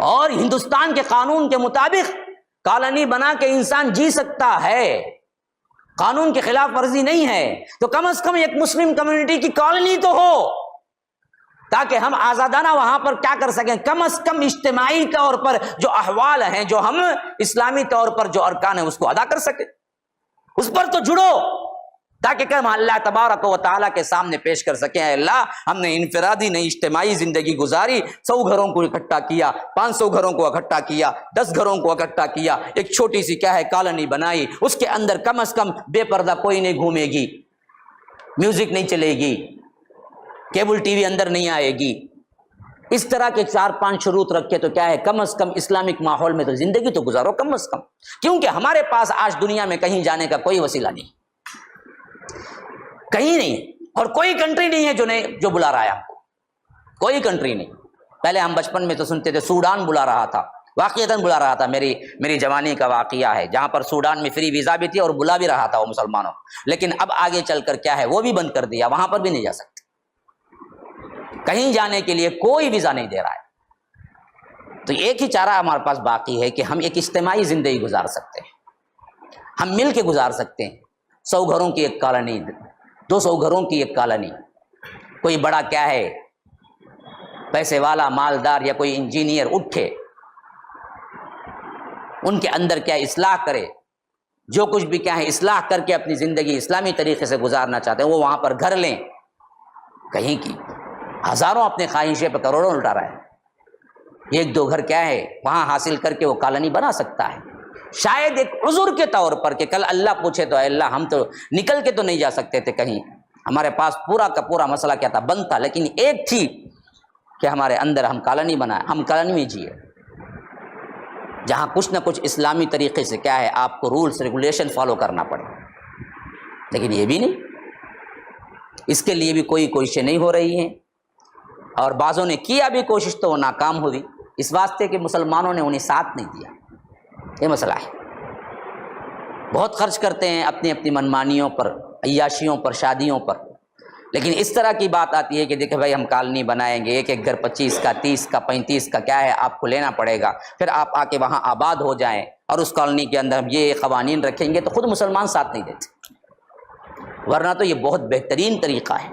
اور ہندوستان کے قانون کے مطابق کالونی بنا کے انسان جی سکتا ہے، قانون کے خلاف ورزی نہیں ہے، تو کم از کم ایک مسلم کمیونٹی کی کالونی تو ہو تاکہ ہم آزادانہ وہاں پر کیا کر سکیں، کم از کم اجتماعی طور پر جو احوال ہیں، جو ہم اسلامی طور پر جو ارکان ہیں اس کو ادا کر سکیں، اس پر تو جڑو تاکہ ہم اللہ تبارک و تعالیٰ کے سامنے پیش کر سکیں، اے اللہ ہم نے انفرادی نہیں اجتماعی زندگی گزاری، 100 گھروں کو اکٹھا کیا، 500 گھروں کو اکٹھا کیا، 10 گھروں کو اکٹھا کیا، ایک چھوٹی سی کیا ہے کالونی بنائی، اس کے اندر کم از کم بے پردہ کوئی نہیں گھومے گی، میوزک نہیں چلے گی، کیبل ٹی وی اندر نہیں آئے گی، اس طرح کے 4-5 شروط رکھ کے تو کیا ہے کم از کم اسلامک ماحول میں تو زندگی تو گزارو کم از کم، کیونکہ ہمارے پاس آج دنیا میں کہیں جانے کا کوئی وسیلہ نہیں، کہیں نہیں، اور کوئی کنٹری نہیں ہے جو بلا رہا ہے ہم کو، کوئی کنٹری نہیں. پہلے ہم بچپن میں تو سنتے تھے سوڈان بلا رہا تھا، واقعتاً بلا رہا تھا، میری جوانی کا واقعہ ہے، جہاں پر سوڈان میں فری ویزا بھی تھی اور بلا بھی رہا تھا وہ مسلمانوں. لیکن اب آگے چل کر کیا ہے، وہ بھی بند کر دیا، وہاں پر بھی نہیں جا سکتے، کہیں جانے کے لیے کوئی ویزا نہیں دے رہا ہے. تو ایک ہی چارہ ہمارے پاس باقی ہے کہ ہم ایک اجتماعی زندگی گزار سکتے ہیں، ہم مل کے گزار سکتے ہیں. 100 گھروں کی ایک کالونی، 200 گھروں کی ایک کالونی، کوئی بڑا کیا ہے پیسے والا مالدار یا کوئی انجینئر اٹھے، ان کے اندر کیا اصلاح کرے، جو کچھ بھی کیا ہے اصلاح کر کے اپنی زندگی اسلامی طریقے سے گزارنا چاہتے ہیں، وہ وہاں پر گھر لیں. کہیں کی ہزاروں اپنے خواہشیں پہ کروڑوں لٹا رہا ہے، 1-2 گھر کیا ہے وہاں حاصل کر کے وہ کالونی بنا سکتا ہے. شاید ایک عذر کے طور پر کہ کل اللہ پوچھے تو اے اللہ ہم تو نکل کے تو نہیں جا سکتے تھے کہیں، ہمارے پاس پورا کا پورا مسئلہ کیا تھا بند تھا، لیکن ایک تھی کہ ہمارے اندر ہم کالونی بنائے، ہم کالونی میں جیے جہاں کچھ نہ کچھ اسلامی طریقے سے کیا ہے آپ کو رولز ریگولیشن فالو کرنا پڑے. لیکن یہ بھی نہیں، اس کے لیے بھی کوئی کوششیں نہیں ہو رہی ہیں، اور بعضوں نے کیا بھی کوشش تو وہ ناکام ہوئی، اس واسطے کہ مسلمانوں نے انہیں ساتھ نہیں دیا. یہ مسئلہ ہے. بہت خرچ کرتے ہیں اپنی اپنی منمانیوں پر، عیاشیوں پر، شادیوں پر، لیکن اس طرح کی بات آتی ہے کہ دیکھیں بھائی ہم کالونی بنائیں گے، ایک گھر 25 کا 30 کا 35 کا کیا ہے آپ کو لینا پڑے گا، پھر آپ آ کے وہاں آباد ہو جائیں اور اس کالونی کے اندر ہم یہ قوانین رکھیں گے، تو خود مسلمان ساتھ نہیں دیتے. ورنہ تو یہ بہت بہترین طریقہ ہے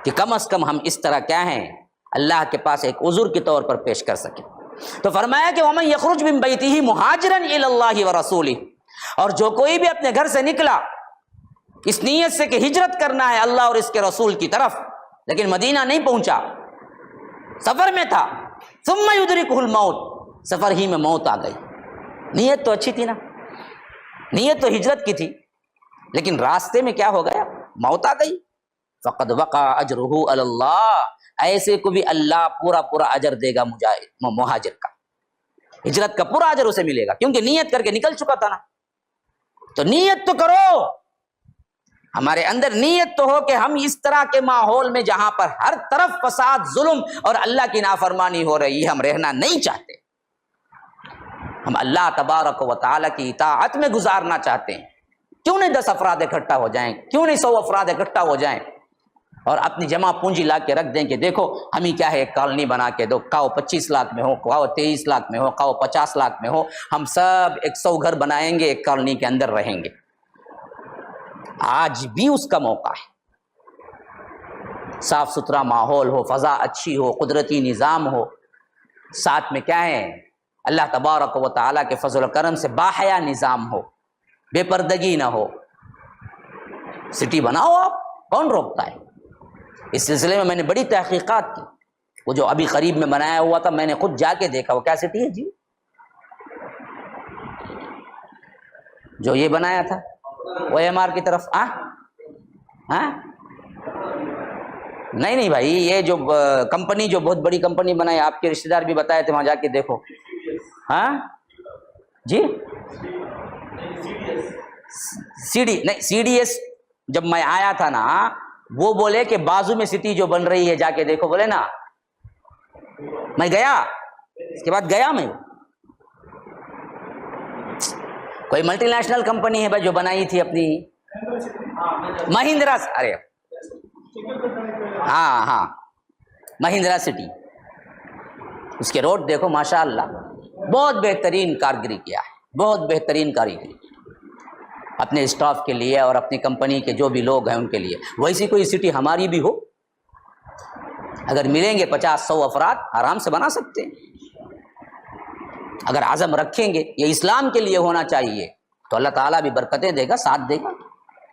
کہ کم از کم ہم اس طرح کیا ہیں اللہ کے پاس ایک عذر کے طور پر پیش کر سکیں. تو فرمایا کہ وَمَن يَخْرُجْ مِن بَيْتِهِ مُهَاجِرًا إِلَى اللَّهِ وَرَسُولِهِ، اور جو کوئی بھی اپنے گھر سے نکلا اس نیت سے کہ ہجرت کرنا ہے اللہ اور اس کے رسول کی طرف، لیکن مدینہ نہیں پہنچا، سفر میں تھا، ثم يدركه الموت، سفر ہی میں موت آ گئی. نیت تو اچھی تھی نا، نیت تو ہجرت کی تھی، لیکن راستے میں کیا ہو گیا، موت آ گئی. فقد وقع اجرہ علی اللہ، ایسے کو بھی اللہ پورا پورا اجر دے گا مہاجر کا، ہجرت کا پورا اجر اسے ملے گا، کیونکہ نیت کر کے نکل چکا تھا نا. تو نیت تو کرو، ہمارے اندر نیت تو ہو کہ ہم اس طرح کے ماحول میں جہاں پر ہر طرف فساد، ظلم اور اللہ کی نافرمانی ہو رہی ہے ہم رہنا نہیں چاہتے. ہم اللہ تبارک و تعالی کی اطاعت میں گزارنا چاہتے ہیں. کیوں نہیں 10 افراد اکٹھا ہو جائیں، کیوں نہیں 100 افراد اکٹھا ہو جائیں اور اپنی جمع پونجی لا کے رکھ دیں کہ دیکھو ہمیں کیا ہے ایک کالونی بنا کے دو، کہو 25 لاکھ میں ہو، کہو 23 لاکھ میں ہو، کہو 50 لاکھ میں ہو، ہم سب 100 گھر بنائیں گے، ایک کالونی کے اندر رہیں گے. آج بھی اس کا موقع ہے، صاف ستھرا ماحول ہو، فضا اچھی ہو، قدرتی نظام ہو، ساتھ میں کیا ہے اللہ تبارک و تعالیٰ کے فضل و کرم سے باحیا نظام ہو، بے پردگی نہ ہو. سٹی بناؤ آپ، کون روکتا ہے؟ اس سلسلے میں نے بڑی تحقیقات کی. وہ جو ابھی قریب میں بنایا ہوا تھا میں نے خود جا کے دیکھا، وہ کیا سٹی ہے جی جو یہ بنایا تھا او ایم آر کی طرف؟ نہیں بھائی، یہ جو کمپنی جو بہت بڑی کمپنی بنائی، آپ کے رشتہ دار بھی بتائے تھے، وہاں جا کے دیکھو. ہاں جی سی ڈی ایس جب میں آیا تھا نا، وہ بولے کہ بازو میں سٹی جو بن رہی ہے جا کے دیکھو، بولے نا. میں گیا، اس کے بعد گیا میں، کوئی ملٹی نیشنل کمپنی ہے بھائی جو بنائی تھی اپنی مہندرا، ارے ہاں مہندرا سٹی، اس کے روڈ دیکھو ماشاء اللہ، بہت بہترین کارگری کیا ہے، بہت بہترین کاریگری اپنے اسٹاف کے لیے اور اپنی کمپنی کے جو بھی لوگ ہیں ان کے لیے. ویسی کوئی سٹی ہماری بھی ہو، اگر ملیں گے 50-100 افراد آرام سے بنا سکتے ہیں. اگر عزم رکھیں گے یہ اسلام کے لیے ہونا چاہیے تو اللہ تعالیٰ بھی برکتیں دے گا، ساتھ دے گا.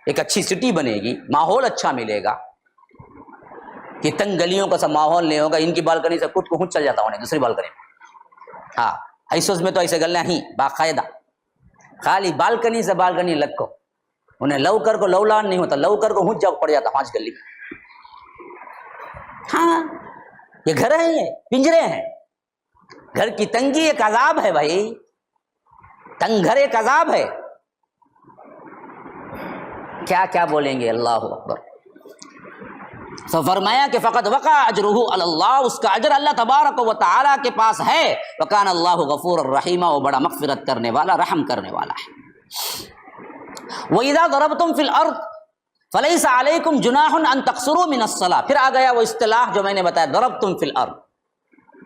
ایک اچھی سٹی بنے گی، ماحول اچھا ملے گا، کہ تنگ گلیوں کا سا ماحول نہیں ہوگا. ان کی بالکنی سے خود کو خود چل جاتا ہوں دوسری بالکنی میں. ہاں ایسوس میں تو ایسے گلیاں ہی باقاعدہ، خالی بالکنی سے بالکنی لگ کو، انہیں لو کر کو لولان نہیں ہوتا، لو کر کو ہنچ جا پڑ جاتا 5 گلی میں. ہاں یہ گھر ہیں، یہ پنجرے ہیں. گھر کی تنگی ایک عذاب ہے بھائی، تنگ گھر ایک عذاب ہے. کیا کیا بولیں گے، اللہ اکبر. تو فرمایا کہ فقط وقع اجرہ علی اللہ، اس کا اجر اللہ تبارک و تعالیٰ کے پاس ہے، وکان اللہ غفور الرحیم، وہ بڑا مغفرت کرنے والا، رحم کرنے والا ہے۔ وَإِذَا ضَرَبْتُمْ فِي الْأَرْضِ فَلَيْسَ عَلَيْكُمْ جُنَاحٌ أَن تَقْصُرُوا مِنَ الصَّلَاةِ، پھر آ گیا وہ اصطلاح جو میں نے بتایا، ضربتم فی الارض،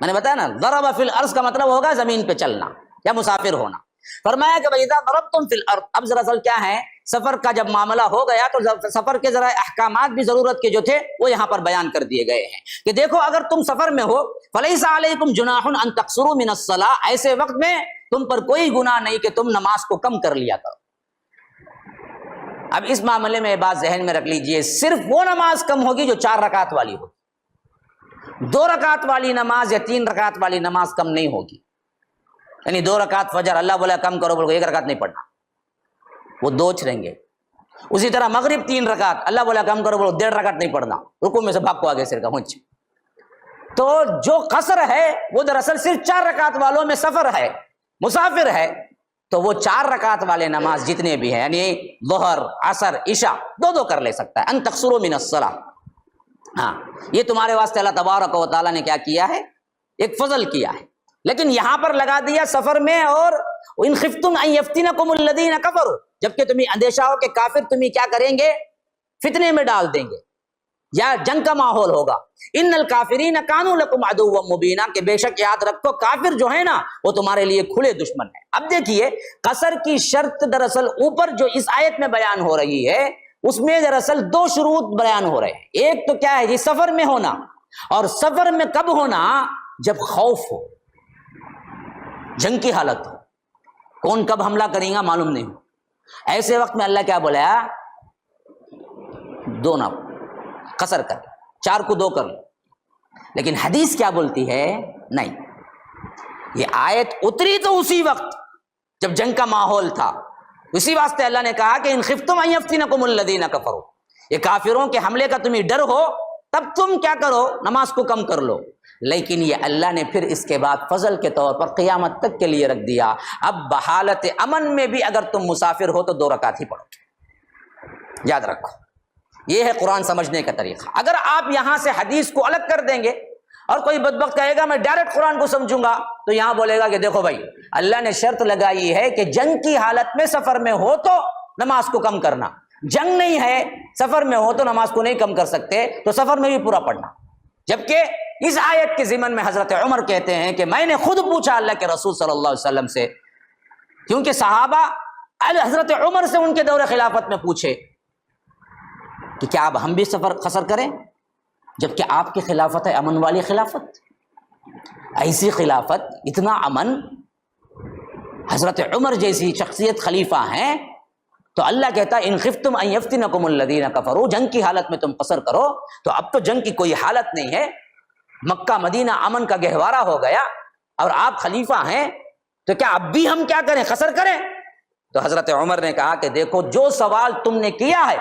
میں نے بتایا نا، ضرب فی الارض کا مطلب ہوگا زمین پہ چلنا یا مسافر ہونا۔ فرمایا کہ وَإِذَا ضَرَبْتُمْ فِي الْأَرْضِ، اب دراصل کیا ہے، سفر کا جب معاملہ ہو گیا تو سفر کے ذرا احکامات بھی ضرورت کے جو تھے وہ یہاں پر بیان کر دیے گئے ہیں کہ دیکھو اگر تم سفر میں ہو، فَلَيْسَ عَلَيْكُمْ جُنَاحٌ أَن تَقْصُرُوا مِنَ الصَّلَاةِ، ایسے وقت میں تم پر کوئی گناہ نہیں کہ تم نماز کو کم کر لیا کرو۔ اب اس معاملے میں بات ذہن میں رکھ لیجئے، صرف وہ نماز کم ہوگی جو 4 رکعت والی ہوگی، 2 رکعت والی نماز یا 3 رکعت والی نماز کم نہیں ہوگی۔ یعنی 2 رکعت فجر اللہ بولا کم کرو، بولو 1 رکعت نہیں پڑھنا، وہ 2 چھڑیں گے۔ اسی طرح مغرب 3 رکعت اللہ بولا کم کرو، بولو 1.5 رکعت نہیں پڑھنا، رکوع میں سے بھاگ کو آگے سر کا ہونچ۔ تو جو قصر ہے وہ دراصل صرف 4 رکعت والوں میں سفر ہے، مسافر ہے، تو وہ 4 رکعت والے نماز جتنے بھی ہیں، یعنی ظہر، عصر، عشاء، 2 کر لے سکتا ہے۔ ان تقصروا من الصلاۃ، ہاں یہ تمہارے واسطے اللہ تبارک و تعالیٰ نے کیا کیا ہے، ایک فضل کیا ہے، لیکن یہاں پر لگا دیا سفر میں، اور ان خفتم ان یفتنکم الذین کفروا، جبکہ تمہیں اندیشہ ہو کہ کافر تمہیں کیا کریں گے، فتنے میں ڈال دیں گے یا جنگ کا ماحول ہوگا۔ ان الکافرین کانوا لکم عدوا مبینا، کہ بے شک یاد رکھو کافر جو ہے نا وہ تمہارے لیے کھلے دشمن ہے۔ اب دیکھیے قصر کی شرط دراصل اوپر جو اس آیت میں بیان ہو رہی ہے اس میں دراصل 2 شروط بیان ہو رہے ہیں۔ ایک تو کیا ہے جی، سفر میں ہونا، اور سفر میں کب ہونا، جب خوف ہو، جنگ کی حالت ہو، کون کب حملہ کرے گا معلوم نہیں ہو، ایسے وقت میں اللہ کیا بولا، 2 نہ قصر کر، 4 کو 2 کر لو۔ لیکن حدیث کیا بولتی ہے، نہیں، یہ آیت اتری تو اسی وقت جب جنگ کا ماحول تھا، اسی واسطے اللہ نے کہا کہ ان خفتم ان یفتنکم الذین کفروا، یہ کافروں کے حملے کا تمہیں ڈر ہو تب تم کیا کرو، نماز کو کم کر لو۔ لیکن یہ اللہ نے پھر اس کے بعد فضل کے طور پر قیامت تک کے لیے رکھ دیا، اب بحالت امن میں بھی اگر تم مسافر ہو تو 2 رکعت ہی پڑھو۔ یاد رکھو یہ ہے قرآن سمجھنے کا طریقہ۔ اگر آپ یہاں سے حدیث کو الگ کر دیں گے اور کوئی بدبخت کہے گا میں ڈائریکٹ قرآن کو سمجھوں گا، تو یہاں بولے گا کہ دیکھو بھائی اللہ نے شرط لگائی ہے کہ جنگ کی حالت میں سفر میں ہو تو نماز کو کم کرنا، جنگ نہیں ہے سفر میں ہو تو نماز کو نہیں کم کر سکتے، تو سفر میں بھی پورا پڑھنا۔ جبکہ اس آیت کے ضمن میں حضرت عمر کہتے ہیں کہ میں نے خود پوچھا اللہ کے رسول صلی اللہ علیہ وسلم سے، کیونکہ صحابہ حضرت عمر سے ان کے دور خلافت میں پوچھے کہ کیا اب ہم بھی سفر قصر کریں، جبکہ آپ کی خلافت ہے امن والی خلافت، ایسی خلافت، اتنا امن، حضرت عمر جیسی شخصیت خلیفہ ہیں، تو اللہ کہتا ہے ان خفتم ان یفتنکم الذین کفروا، جنگ کی حالت میں تم قصر کرو، تو اب تو جنگ کی کوئی حالت نہیں ہے، مکہ مدینہ امن کا گہوارہ ہو گیا اور آپ خلیفہ ہیں، تو کیا اب بھی ہم کیا کریں، قصر کریں؟ تو حضرت عمر نے کہا کہ دیکھو جو سوال تم نے کیا ہے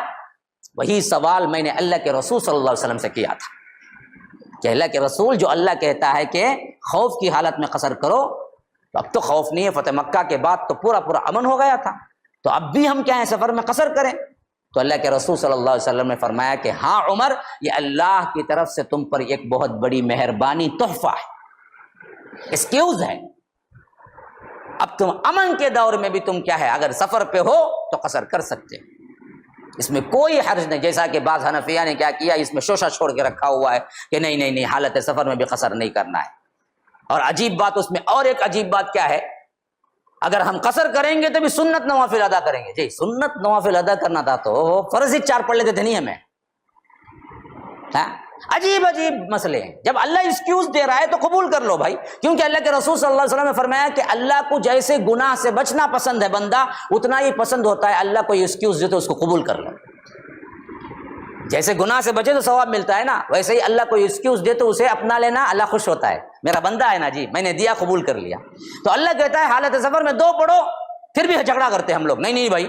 وہی سوال میں نے اللہ کے رسول صلی اللہ علیہ وسلم سے کیا تھا، کہ اللہ کے رسول جو اللہ کہتا ہے کہ خوف کی حالت میں قصر کرو، تو اب تو خوف نہیں ہے، فتح مکہ کے بعد تو پورا امن ہو گیا تھا، تو اب بھی ہم کیا ہیں سفر میں قصر کریں؟ تو اللہ کے رسول صلی اللہ علیہ وسلم نے فرمایا کہ ہاں عمر، یہ اللہ کی طرف سے تم پر ایک بہت بڑی مہربانی، تحفہ ہے، ایکسکیوز ہے، اب تم امن کے دور میں بھی تم کیا ہے اگر سفر پہ ہو تو قصر کر سکتے، اس میں کوئی حرج نہیں۔ جیسا کہ بعض حنفیہ نے کیا کیا، اس میں شوشہ چھوڑ کے رکھا ہوا ہے کہ نہیں حالت سفر میں بھی قصر نہیں کرنا ہے۔ اور عجیب بات اس میں، اور ایک عجیب بات کیا ہے، اگر ہم قصر کریں گے تو بھی سنت نوافل ادا کریں گے، جی سنت نوافل ادا کرنا تھا تو فرض ہی 4 پڑھ لیتے تھے نہیں ہمیں، ہاں عجیب مسئلے ہیں۔ جب اللہ ایکسکیوز دے رہا ہے تو قبول کر لو بھائی، کیونکہ اللہ کے رسول صلی اللہ علیہ وسلم نے فرمایا کہ اللہ کو جیسے گناہ سے بچنا پسند ہے بندہ، اتنا ہی پسند ہوتا ہے اللہ کو ایکسکیوز دے تو اس کو قبول کر لو۔ جیسے گناہ سے بچے تو ثواب ملتا ہے نا، ویسے ہی اللہ کو ایکسکیوز دے تو اسے اپنا لینا اللہ خوش ہوتا ہے، میرا بندہ ہے نا جی، میں نے دیا قبول کر لیا۔ تو اللہ کہتا ہے حالت سفر میں 2 پڑھو، پھر بھی جھگڑا کرتے ہم لوگ، نہیں بھائی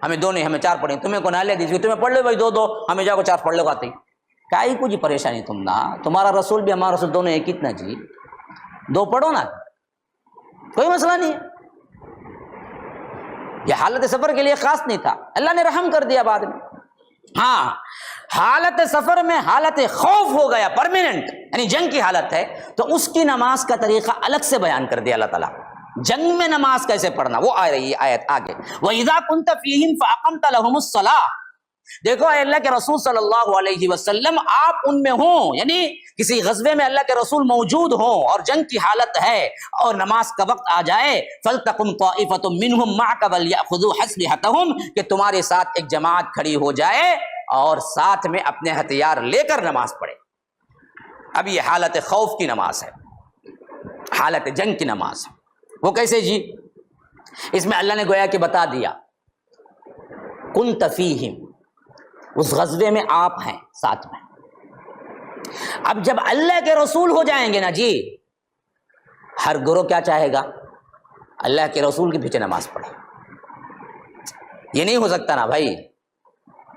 ہمیں 2 نہیں، ہمیں 4 پڑھیں، تمہیں کو نہ لے دیجیے، تمہیں پڑھ لو بھائی 2 ہمیں جا کو 4 پڑھ لو آتے ہی، کیا ہی کچھ پریشانی تم نا، تمہارا رسول بھی ہمارا رسول دونوں ایک ہی نا جی، 2 پڑھو نا، کوئی مسئلہ نہیں ہے۔ یہ حالت سفر کے لیے خاص نہیں تھا، اللہ نے رحم کر دیا بعد میں۔ ہاں حالت سفر میں حالت خوف ہو گیا پرماننٹ، یعنی جنگ کی حالت ہے، تو اس کی نماز کا طریقہ الگ سے بیان کر دیا اللہ تعالیٰ۔ جنگ میں نماز کیسے پڑھنا وہ آ رہی ہے آیت آگے، وَإِذَا كُنْتَ فِيهِمْ فَأَقَمْتَ لَهُمُ الصَّلَاةَ۔ دیکھو اے اللہ کے رسول صلی اللہ علیہ وسلم، آپ ان میں ہوں، یعنی کسی غزوے میں اللہ کے رسول موجود ہوں اور جنگ کی حالت ہے اور نماز کا وقت آ جائے، فَلْتَقُمْ طَائِفَةٌ مِّنْهُمْ مَعَكَ وَلْيَأْخُذُوا أَسْلِحَتَهُمْ، کہ تمہارے ساتھ ایک جماعت کھڑی ہو جائے اور ساتھ میں اپنے ہتھیار لے کر نماز پڑھے۔ اب یہ حالت خوف کی نماز ہے، حالت جنگ کی نماز ہے۔ وہ کیسے جی؟ اس میں اللہ نے گویا کہ بتا دیا، كُنْتَ فِيهِمْ، اس غزوے میں آپ ہیں ساتھ میں۔ اب جب اللہ کے رسول ہو جائیں گے نا جی، ہر گروہ کیا چاہے گا؟ اللہ کے رسول کے پیچھے نماز پڑھے۔ یہ نہیں ہو سکتا نا بھائی،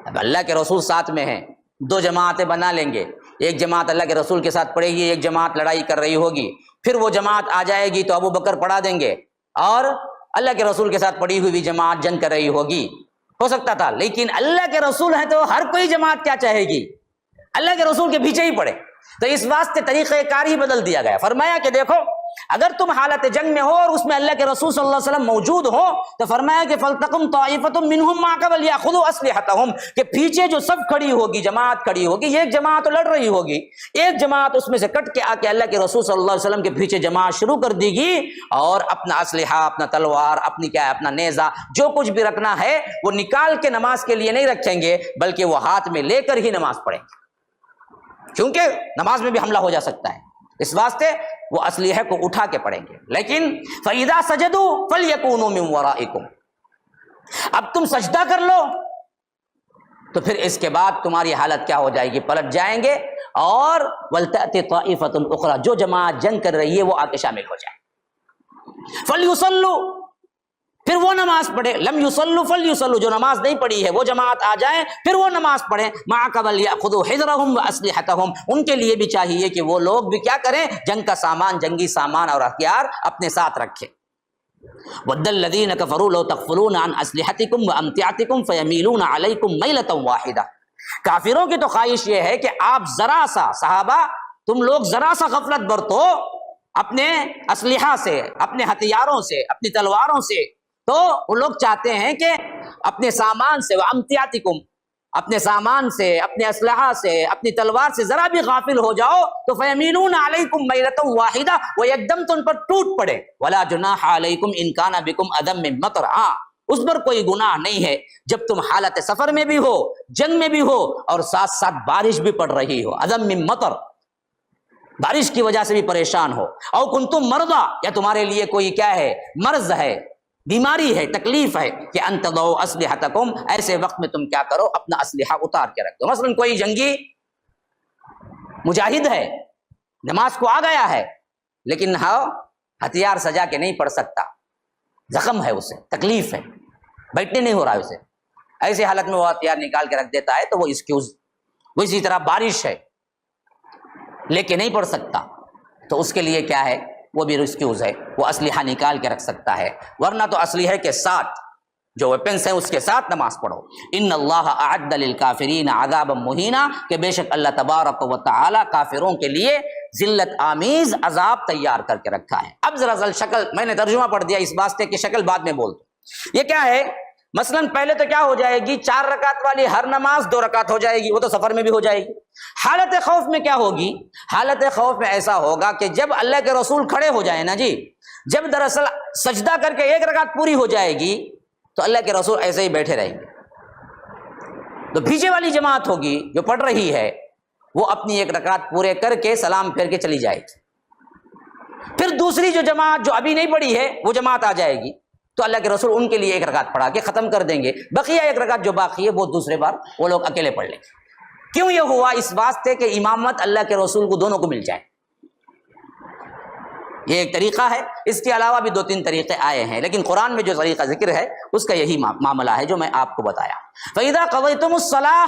اب اللہ کے رسول ساتھ میں ہیں، دو جماعتیں بنا لیں گے، ایک جماعت اللہ کے رسول کے ساتھ پڑھے گی، ایک جماعت لڑائی کر رہی ہوگی، پھر وہ جماعت آ جائے گی تو ابو بکر پڑھا دیں گے اور اللہ کے رسول کے ساتھ پڑھی ہوئی جماعت جنگ کر رہی ہوگی، ہو سکتا تھا۔ لیکن اللہ کے رسول ہیں تو ہر کوئی جماعت کیا چاہے گی؟ اللہ کے رسول کے پیچھے ہی پڑے۔ تو اس واسطے طریقہ کار ہی بدل دیا گیا، فرمایا کہ دیکھو اگر تم حالت جنگ میں ہو اور اس میں اللہ کے رسول صلی اللہ علیہ وسلم موجود ہو تو فرمایا کہ فَلْتَقُمْ طَائِفَةٌ مِّنْهُمْ مَعَكَ وَلْيَأْخُذُوا أَسْلِحَتَهُمْ، کہ پیچھے جو سب کھڑی ہوگی، جماعت کھڑی ہوگی، ایک جماعت لڑ رہی ہوگی، ایک جماعت اس میں سے کٹ کے آ کے اللہ کے رسول صلی اللہ علیہ وسلم کے پیچھے جماعت شروع کر دی گی اور اپنا اسلحہ، اپنا تلوار، اپنی کیا ہے، اپنا نیزہ، جو کچھ بھی رکھنا ہے وہ نکال کے نماز کے لیے نہیں رکھیں گے، بلکہ وہ ہاتھ میں لے کر ہی نماز پڑھیں گے، کیونکہ نماز میں بھی حملہ ہو جا سکتا ہے، اس واسطے وہ اسلحے کو اٹھا کے پڑھیں گے۔ لیکن فَإِذَا سَجَدُوا فَلْيَكُونُوا مِنْ وَرَائِكُمْ، اب تم سجدہ کر لو تو پھر اس کے بعد تمہاری حالت کیا ہو جائے گی؟ پلٹ جائیں گے اور وَلْتَأْتِ طَائِفَةٌ أُخْرَى، جو جماعت جنگ کر رہی ہے وہ آ کے شامل ہو جائے۔ فَلْيُصَلُّوا، پھر وہ نماز پڑھے، لم یصلوا فلیصلوا، جو نماز نہیں پڑھی ہے وہ جماعت آ جائے پھر وہ نماز پڑھیں، معک ولیأخذوا حذرهم واسلحتهم، ان کے لیے بھی چاہیے کہ وہ لوگ بھی کیا کریں؟ جنگ کا سامان، جنگی سامان اور ہتھیار اپنے ساتھ رکھیں۔ وَدَّ الَّذِينَ كَفَرُوا لَوْ تَغْفُلُونَ عَنْ أَسْلِحَتِكُمْ وَأَمْتِعَتِكُمْ فَيَمِيلُونَ عَلَيْكُمْ مَيْلَةً وَاحِدَةً، کافروں کی تو خواہش یہ ہے کہ آپ ذرا سا، صحابہ تم لوگ ذرا سا غفلت برتو اپنے اسلحہ سے، اپنے ہتھیاروں سے، اپنی تلواروں سے، تو وہ لوگ چاہتے ہیں کہ اپنے سامان سے، وَأَمْتِعَتِكُمْ، اپنے سامان سے، اپنے اسلحہ سے، اپنی تلوار سے ذرا بھی غافل ہو جاؤ تو فَيَمِيلُونَ عَلَيْكُمْ مَيْلَةً وَاحِدَةً، وہ ایک دم تو ان پر ٹوٹ پڑے۔ وَلَا جُنَاحَ عَلَيْكُمْ إِن كَانَ بِكُمْ أَذًى مِّن مَطَرٍ، ہاں اس پر کوئی گناہ نہیں ہے جب تم حالت سفر میں بھی ہو، جنگ میں بھی ہو اور ساتھ ساتھ بارش بھی پڑ رہی ہو، أَذًى مِّن مَطَرٍ، بارش کی وجہ سے بھی پریشان ہو، او کنتم مرضى، یا تمہارے لیے کوئی کیا ہے؟ مرض ہے، بیماری ہے، تکلیف ہے، کہ ان تضعوا اسلحتکم، ایسے وقت میں تم کیا کرو؟ اپنا اسلحہ اتار کے رکھ دو۔ مثلا کوئی جنگی مجاہد ہے، نماز کو آ گیا ہے لیکن ہتھیار سجا کے نہیں پڑھ سکتا، زخم ہے، اسے تکلیف ہے، بیٹھنے نہیں ہو رہا ہے اسے، ایسی حالت میں وہ ہتھیار نکال کے رکھ دیتا ہے تو وہ ایکسکیوز۔ وہ اسی طرح بارش ہے لے کے نہیں پڑھ سکتا تو اس کے لیے کیا ہے؟ وہ بھی ایکسکیوز ہے، وہ اسلحہ نکال کے رکھ سکتا ہے، ورنہ تو اسلحے کے ساتھ جو ویپنس ہیں اس کے ساتھ نماز پڑھو۔ ان اللہ اعد للکافرین عذابا مہینا، کہ بے شک اللہ تبارک و تعالی کافروں کے لیے ذلت آمیز عذاب تیار کر کے رکھا ہے۔ اب ذرا شکل، میں نے ترجمہ پڑھ دیا، اس واسطے کی شکل بعد میں بول دوں۔ یہ کیا ہے؟ مثلا پہلے تو کیا ہو جائے گی؟ 4 رکعت والی ہر نماز 2 رکعت ہو جائے گی، وہ تو سفر میں بھی ہو جائے گی۔ حالت خوف میں کیا ہوگی؟ حالت خوف میں ایسا ہوگا کہ جب اللہ کے رسول کھڑے ہو جائیں نا جی، جب دراصل سجدہ کر کے 1 رکعت پوری ہو جائے گی تو اللہ کے رسول ایسے ہی بیٹھے رہیں گے، تو پیچھے والی جماعت ہوگی جو پڑھ رہی ہے وہ اپنی 1 رکعت پورے کر کے سلام پھیر کے چلی جائے گی، پھر دوسری جو جماعت جو ابھی نہیں پڑھی ہے وہ جماعت آ جائے گی تو اللہ کے رسول ان کے لیے 1 رکعت پڑھا کے ختم کر دیں گے، بقیہ 1 رکعت جو باقی ہے وہ دوسرے بار وہ لوگ اکیلے پڑھ لیں گے۔ کیوں یہ ہوا؟ اس واسطے کہ امامت اللہ کے رسول کو دونوں کو مل جائے، یہ ایک طریقہ ہے۔ اس کے علاوہ بھی 2-3 طریقے آئے ہیں، لیکن قرآن میں جو طریقہ ذکر ہے اس کا یہی معاملہ ہے جو میں آپ کو بتایا۔ فَإِذَا قَضَيْتُمُ الصَّلَاةَ،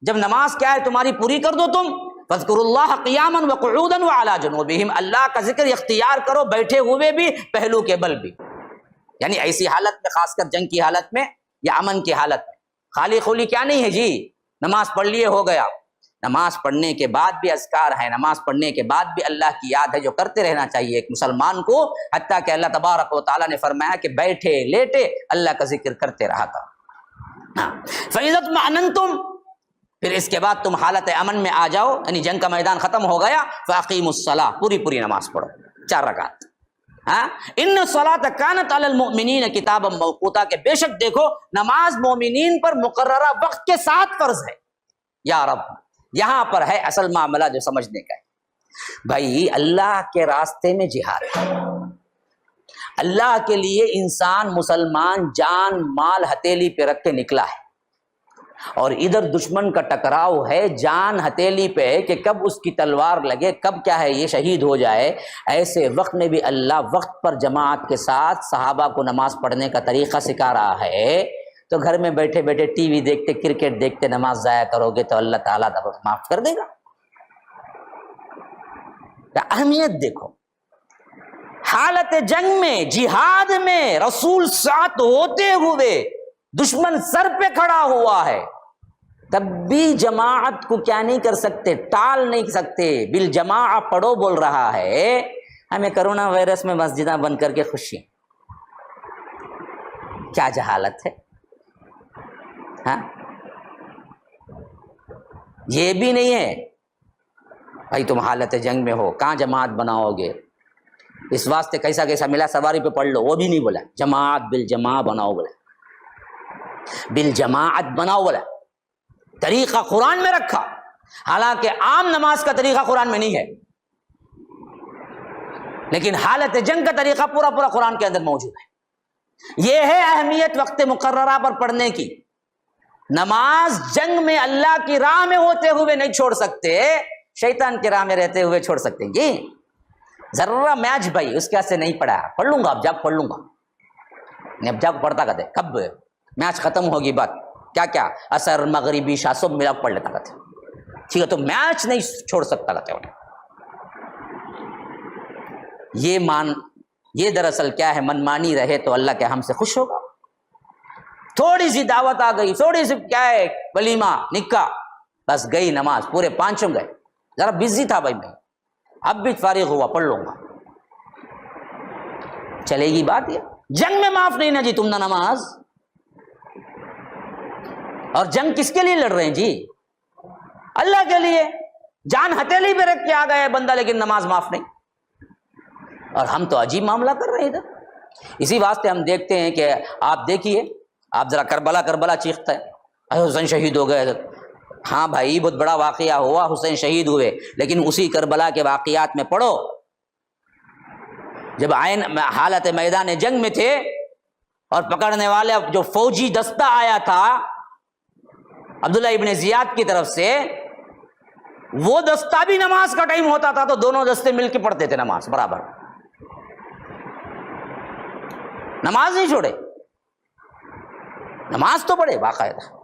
جب نماز کیا ہے تمہاری پوری کر دو تم، فَاذْكُرُوا اللَّهَ قِيَامًا وَقُعُودًا وَعَلَىٰ جُنُوبِهِمْ، اللہ کا ذکر اختیار کرو بیٹھے ہوئے بھی، پہلو کے بل بھی، یعنی ایسی حالت میں، خاص کر جنگ کی حالت میں یا امن کی حالت میں۔ خالی خولی کیا نہیں ہے جی، نماز پڑھ لیے ہو گیا. نماز پڑھنے کے بعد بھی اذکار ہے, نماز پڑھنے کے بعد بھی اللہ کی یاد ہے جو کرتے رہنا چاہیے ایک مسلمان کو, حتیٰ کہ اللہ تبارک و تعالیٰ نے فرمایا کہ بیٹھے لیٹے اللہ کا ذکر کرتے رہا کرو. فَإِذَا اطْمَأْنَنْتُمْ, پھر اس کے بعد تم حالت امن میں آ جاؤ, یعنی جنگ کا میدان ختم ہو گیا. فَأَقِيمُوا الصَّلَاةَ, پوری نماز پڑھو 4 رکعت. ان الصلاۃ کانت علی المؤمنین کتابا موقوتا, کہ بے شک دیکھو نماز مومنین پر مقررہ وقت کے ساتھ فرض ہے. یا رب, یہاں پر ہے اصل معاملہ جو سمجھنے کا ہے. بھائی اللہ کے راستے میں جہاد ہے, اللہ کے لیے انسان مسلمان جان مال ہتھیلی پہ رکھ کے نکلا ہے, اور ادھر دشمن کا ٹکراؤ ہے جان ہتھیلی پہ کہ کب اس کی تلوار لگے, کب کیا ہے یہ شہید ہو جائے. ایسے وقت میں بھی اللہ وقت پر جماعت کے ساتھ صحابہ کو نماز پڑھنے کا طریقہ سکھا رہا ہے. تو گھر میں بیٹھے بیٹھے ٹی وی دیکھتے کرکٹ دیکھتے نماز ضائع کرو گے تو اللہ تعالیٰ معاف کر دے گا. اہمیت دیکھو, حالت جنگ میں جہاد میں رسول ساتھ ہوتے ہوئے دشمن سر پہ کھڑا ہوا ہے, تب بھی جماعت کو کیا نہیں کر سکتے, ٹال نہیں سکتے. بالجماع پڑھو بول رہا ہے. ہمیں کرونا وائرس میں مسجدیں بند کر کے خوشی, کیا جہالت ہے. ہاں یہ بھی نہیں ہے بھائی تم حالت جنگ میں ہو کہاں جماعت بناؤ گے, اس واسطے کیسا ملا سواری پہ پڑھ لو, وہ بھی نہیں بولا. جماعت بالجماع بناؤ بولا, بالجماعت بناؤ بولا. طریقہ قرآن میں رکھا, حالانکہ عام نماز کا طریقہ قرآن میں نہیں ہے, لیکن حالت جنگ کا طریقہ پورا قرآن کے اندر موجود ہے. یہ ہے اہمیت وقت مقررہ پر پڑھنے کی. نماز جنگ میں اللہ کی راہ میں ہوتے ہوئے نہیں چھوڑ سکتے, شیطان کی راہ میں رہتے ہوئے چھوڑ سکتے ہیں. جی ذرا میچ بھائی اس کے سے نہیں پڑھا, پڑھ لوں گا اب جب پڑھ لوں گا, اب جب پڑھتا کہتے کب میچ ختم ہوگی بات کیا اثر مغربی شاہ سب ملا پڑھ لیتا کہتے, ٹھیک ہے تو میچ نہیں چھوڑ سکتا کہتے. یہ دراصل کیا ہے, منمانی رہے تو اللہ کیا ہم سے خوش ہوگا. تھوڑی سی دعوت آ گئی, تھوڑی سی کیا ہے ولیمہ نکاح, بس گئی نماز, پورے 5 گئے. ذرا بزی تھا بھائی میں, اب بھی فارغ ہوا پڑھ لوں گا, چلے گی بات. یہ جنگ میں معاف نہیں نا جی تم نہ نماز. اور جنگ کس کے لیے لڑ رہے ہیں جی, اللہ کے لیے. جان ہتھیلی پہ رکھ کے آ گئے بندہ, لیکن نماز معاف نہیں. اور ہم تو عجیب معاملہ کر رہے ہیں ادھر. اسی واسطے ہم دیکھتے ہیں کہ آپ دیکھیے, آپ ذرا کربلا چیختا ہے, حسین شہید ہو گئے. ہاں بھائی بہت بڑا واقعہ ہوا, حسین شہید ہوئے, لیکن اسی کربلا کے واقعات میں پڑھو, جب حالت میدان جنگ میں تھے اور پکڑنے والے جو فوجی دستہ آیا تھا عبداللہ ابن زیاد کی طرف سے, وہ دستہ بھی نماز کا ٹائم ہوتا تھا تو دونوں دستے مل کے پڑھتے تھے نماز برابر, نماز نہیں چھوڑے, نماز تو پڑھے باقاعدہ.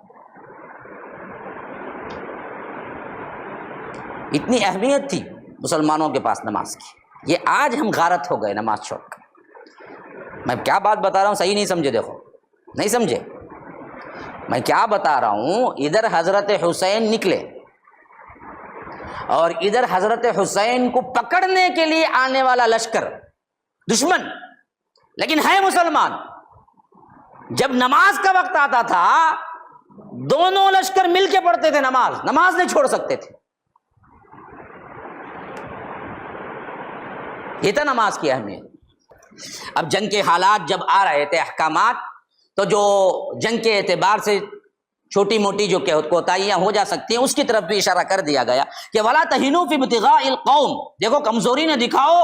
اتنی اہمیت تھی مسلمانوں کے پاس نماز کی. یہ آج ہم غارت ہو گئے نماز چھوڑ کر. میں کیا بات بتا رہا ہوں صحیح نہیں سمجھے, دیکھو نہیں سمجھے میں کیا بتا رہا ہوں. ادھر حضرت حسین نکلے اور ادھر حضرت حسین کو پکڑنے کے لیے آنے والا لشکر دشمن, لیکن ہے مسلمان. جب نماز کا وقت آتا تھا دونوں لشکر مل کے پڑھتے تھے نماز نہیں چھوڑ سکتے تھے. یہ تھا نماز کی اہمیت. اب جنگ کے حالات جب آ رہے تھے احکامات, تو جو جنگ کے اعتبار سے چھوٹی موٹی جو کوتاہیاں ہو جا سکتی ہیں اس کی طرف بھی اشارہ کر دیا گیا کہ وَلَا تَهِنُوا فِي ابْتِغَاءِ الْقَوْمِ, دیکھو کمزوری نہ دکھاؤ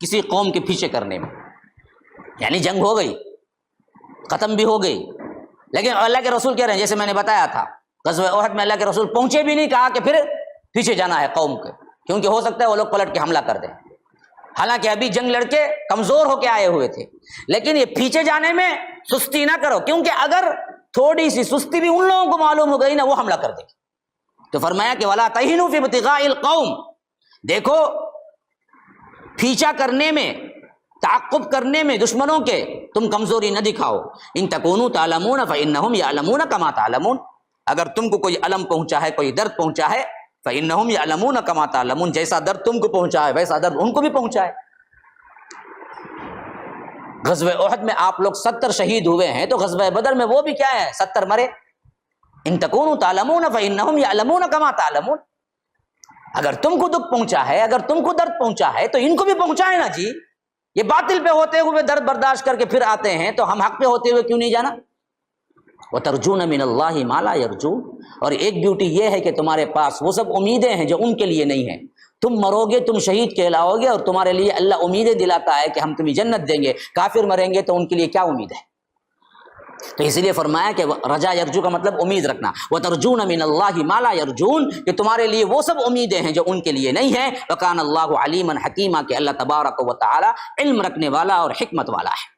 کسی قوم کے پیچھے کرنے میں. یعنی جنگ ہو گئی, ختم بھی ہو گئی, لیکن اللہ کے رسول کہہ رہے ہیں, جیسے میں نے بتایا تھا غزوہ احد میں اللہ کے رسول پہنچے بھی نہیں, کہا کہ پھر پیچھے جانا ہے قوم کے, کیونکہ ہو سکتا ہے وہ لوگ پلٹ کے حملہ کر دیں. حالانکہ ابھی جنگ لڑکے کمزور ہو کے آئے ہوئے تھے, لیکن یہ پیچھے جانے میں سستی نہ کرو, کیونکہ اگر تھوڑی سی سستی بھی ان لوگوں کو معلوم ہو گئی نا وہ حملہ کر دے گی. تو فرمایا کہ وَلَا تَهِنُوا فِي ابْتِغَاءِ الْقَوْمِ, دیکھو پیچھا کرنے میں تعقب کرنے میں دشمنوں کے تم کمزوری نہ دکھاؤ. ان تکونوا تعلمون فإنهم يعلمون كما تعلمون, اگر تم کو کوئی الم پہنچا ہے، کوئی درد پہنچا ہے، فإنہم یعلمون کما تعلمون، جیسا درد تم کو پہنچا ہے ویسا درد ان کو بھی پہنچا ہے۔ غزوہ احد میں آپ لوگ 70 شہید ہوئے ہیں، تو غزوہ بدر میں وہ بھی کیا ہے، 70 مرے۔ ان تکونوا تعلمون فإنہم یعلمون کما تعلمون، اگر تم کو دکھ پہنچا ہے، اگر تم کو درد پہنچا ہے تو ان کو بھی پہنچائے نا جی۔ یہ باطل پہ ہوتے ہوئے درد برداشت کر کے پھر آتے ہیں، تو ہم حق پہ ہوتے ہوئے کیوں نہیں جانا؟ وَتَرْجُونَ مِنَ اللَّهِ مَا لَا يَرْجُونَ، اور ایک بیوٹی یہ ہے کہ تمہارے پاس وہ سب امیدیں ہیں جو ان کے لیے نہیں ہیں۔ تم مرو گے، تم شہید کہلاؤ گے، اور تمہارے لیے اللہ امیدیں دلاتا ہے کہ ہم تمہیں جنت دیں گے۔ کافر مریں گے تو ان کے لیے کیا امید ہے؟ تو اس لیے فرمایا کہ رجا یرجو کا مطلب امید رکھنا، وَتَرْجُونَ مِنَ اللَّهِ مَا لَا يَرْجُونَ، کہ تمہارے لیے وہ سب امیدیں ہیں جو ان کے لیے نہیں ہیں۔ وَكَانَ اللَّهُ عَلِيمًا حَكِيمًا، کہ اللہ تبارک و تعالی علم رکھنے والا اور حکمت والا ہے۔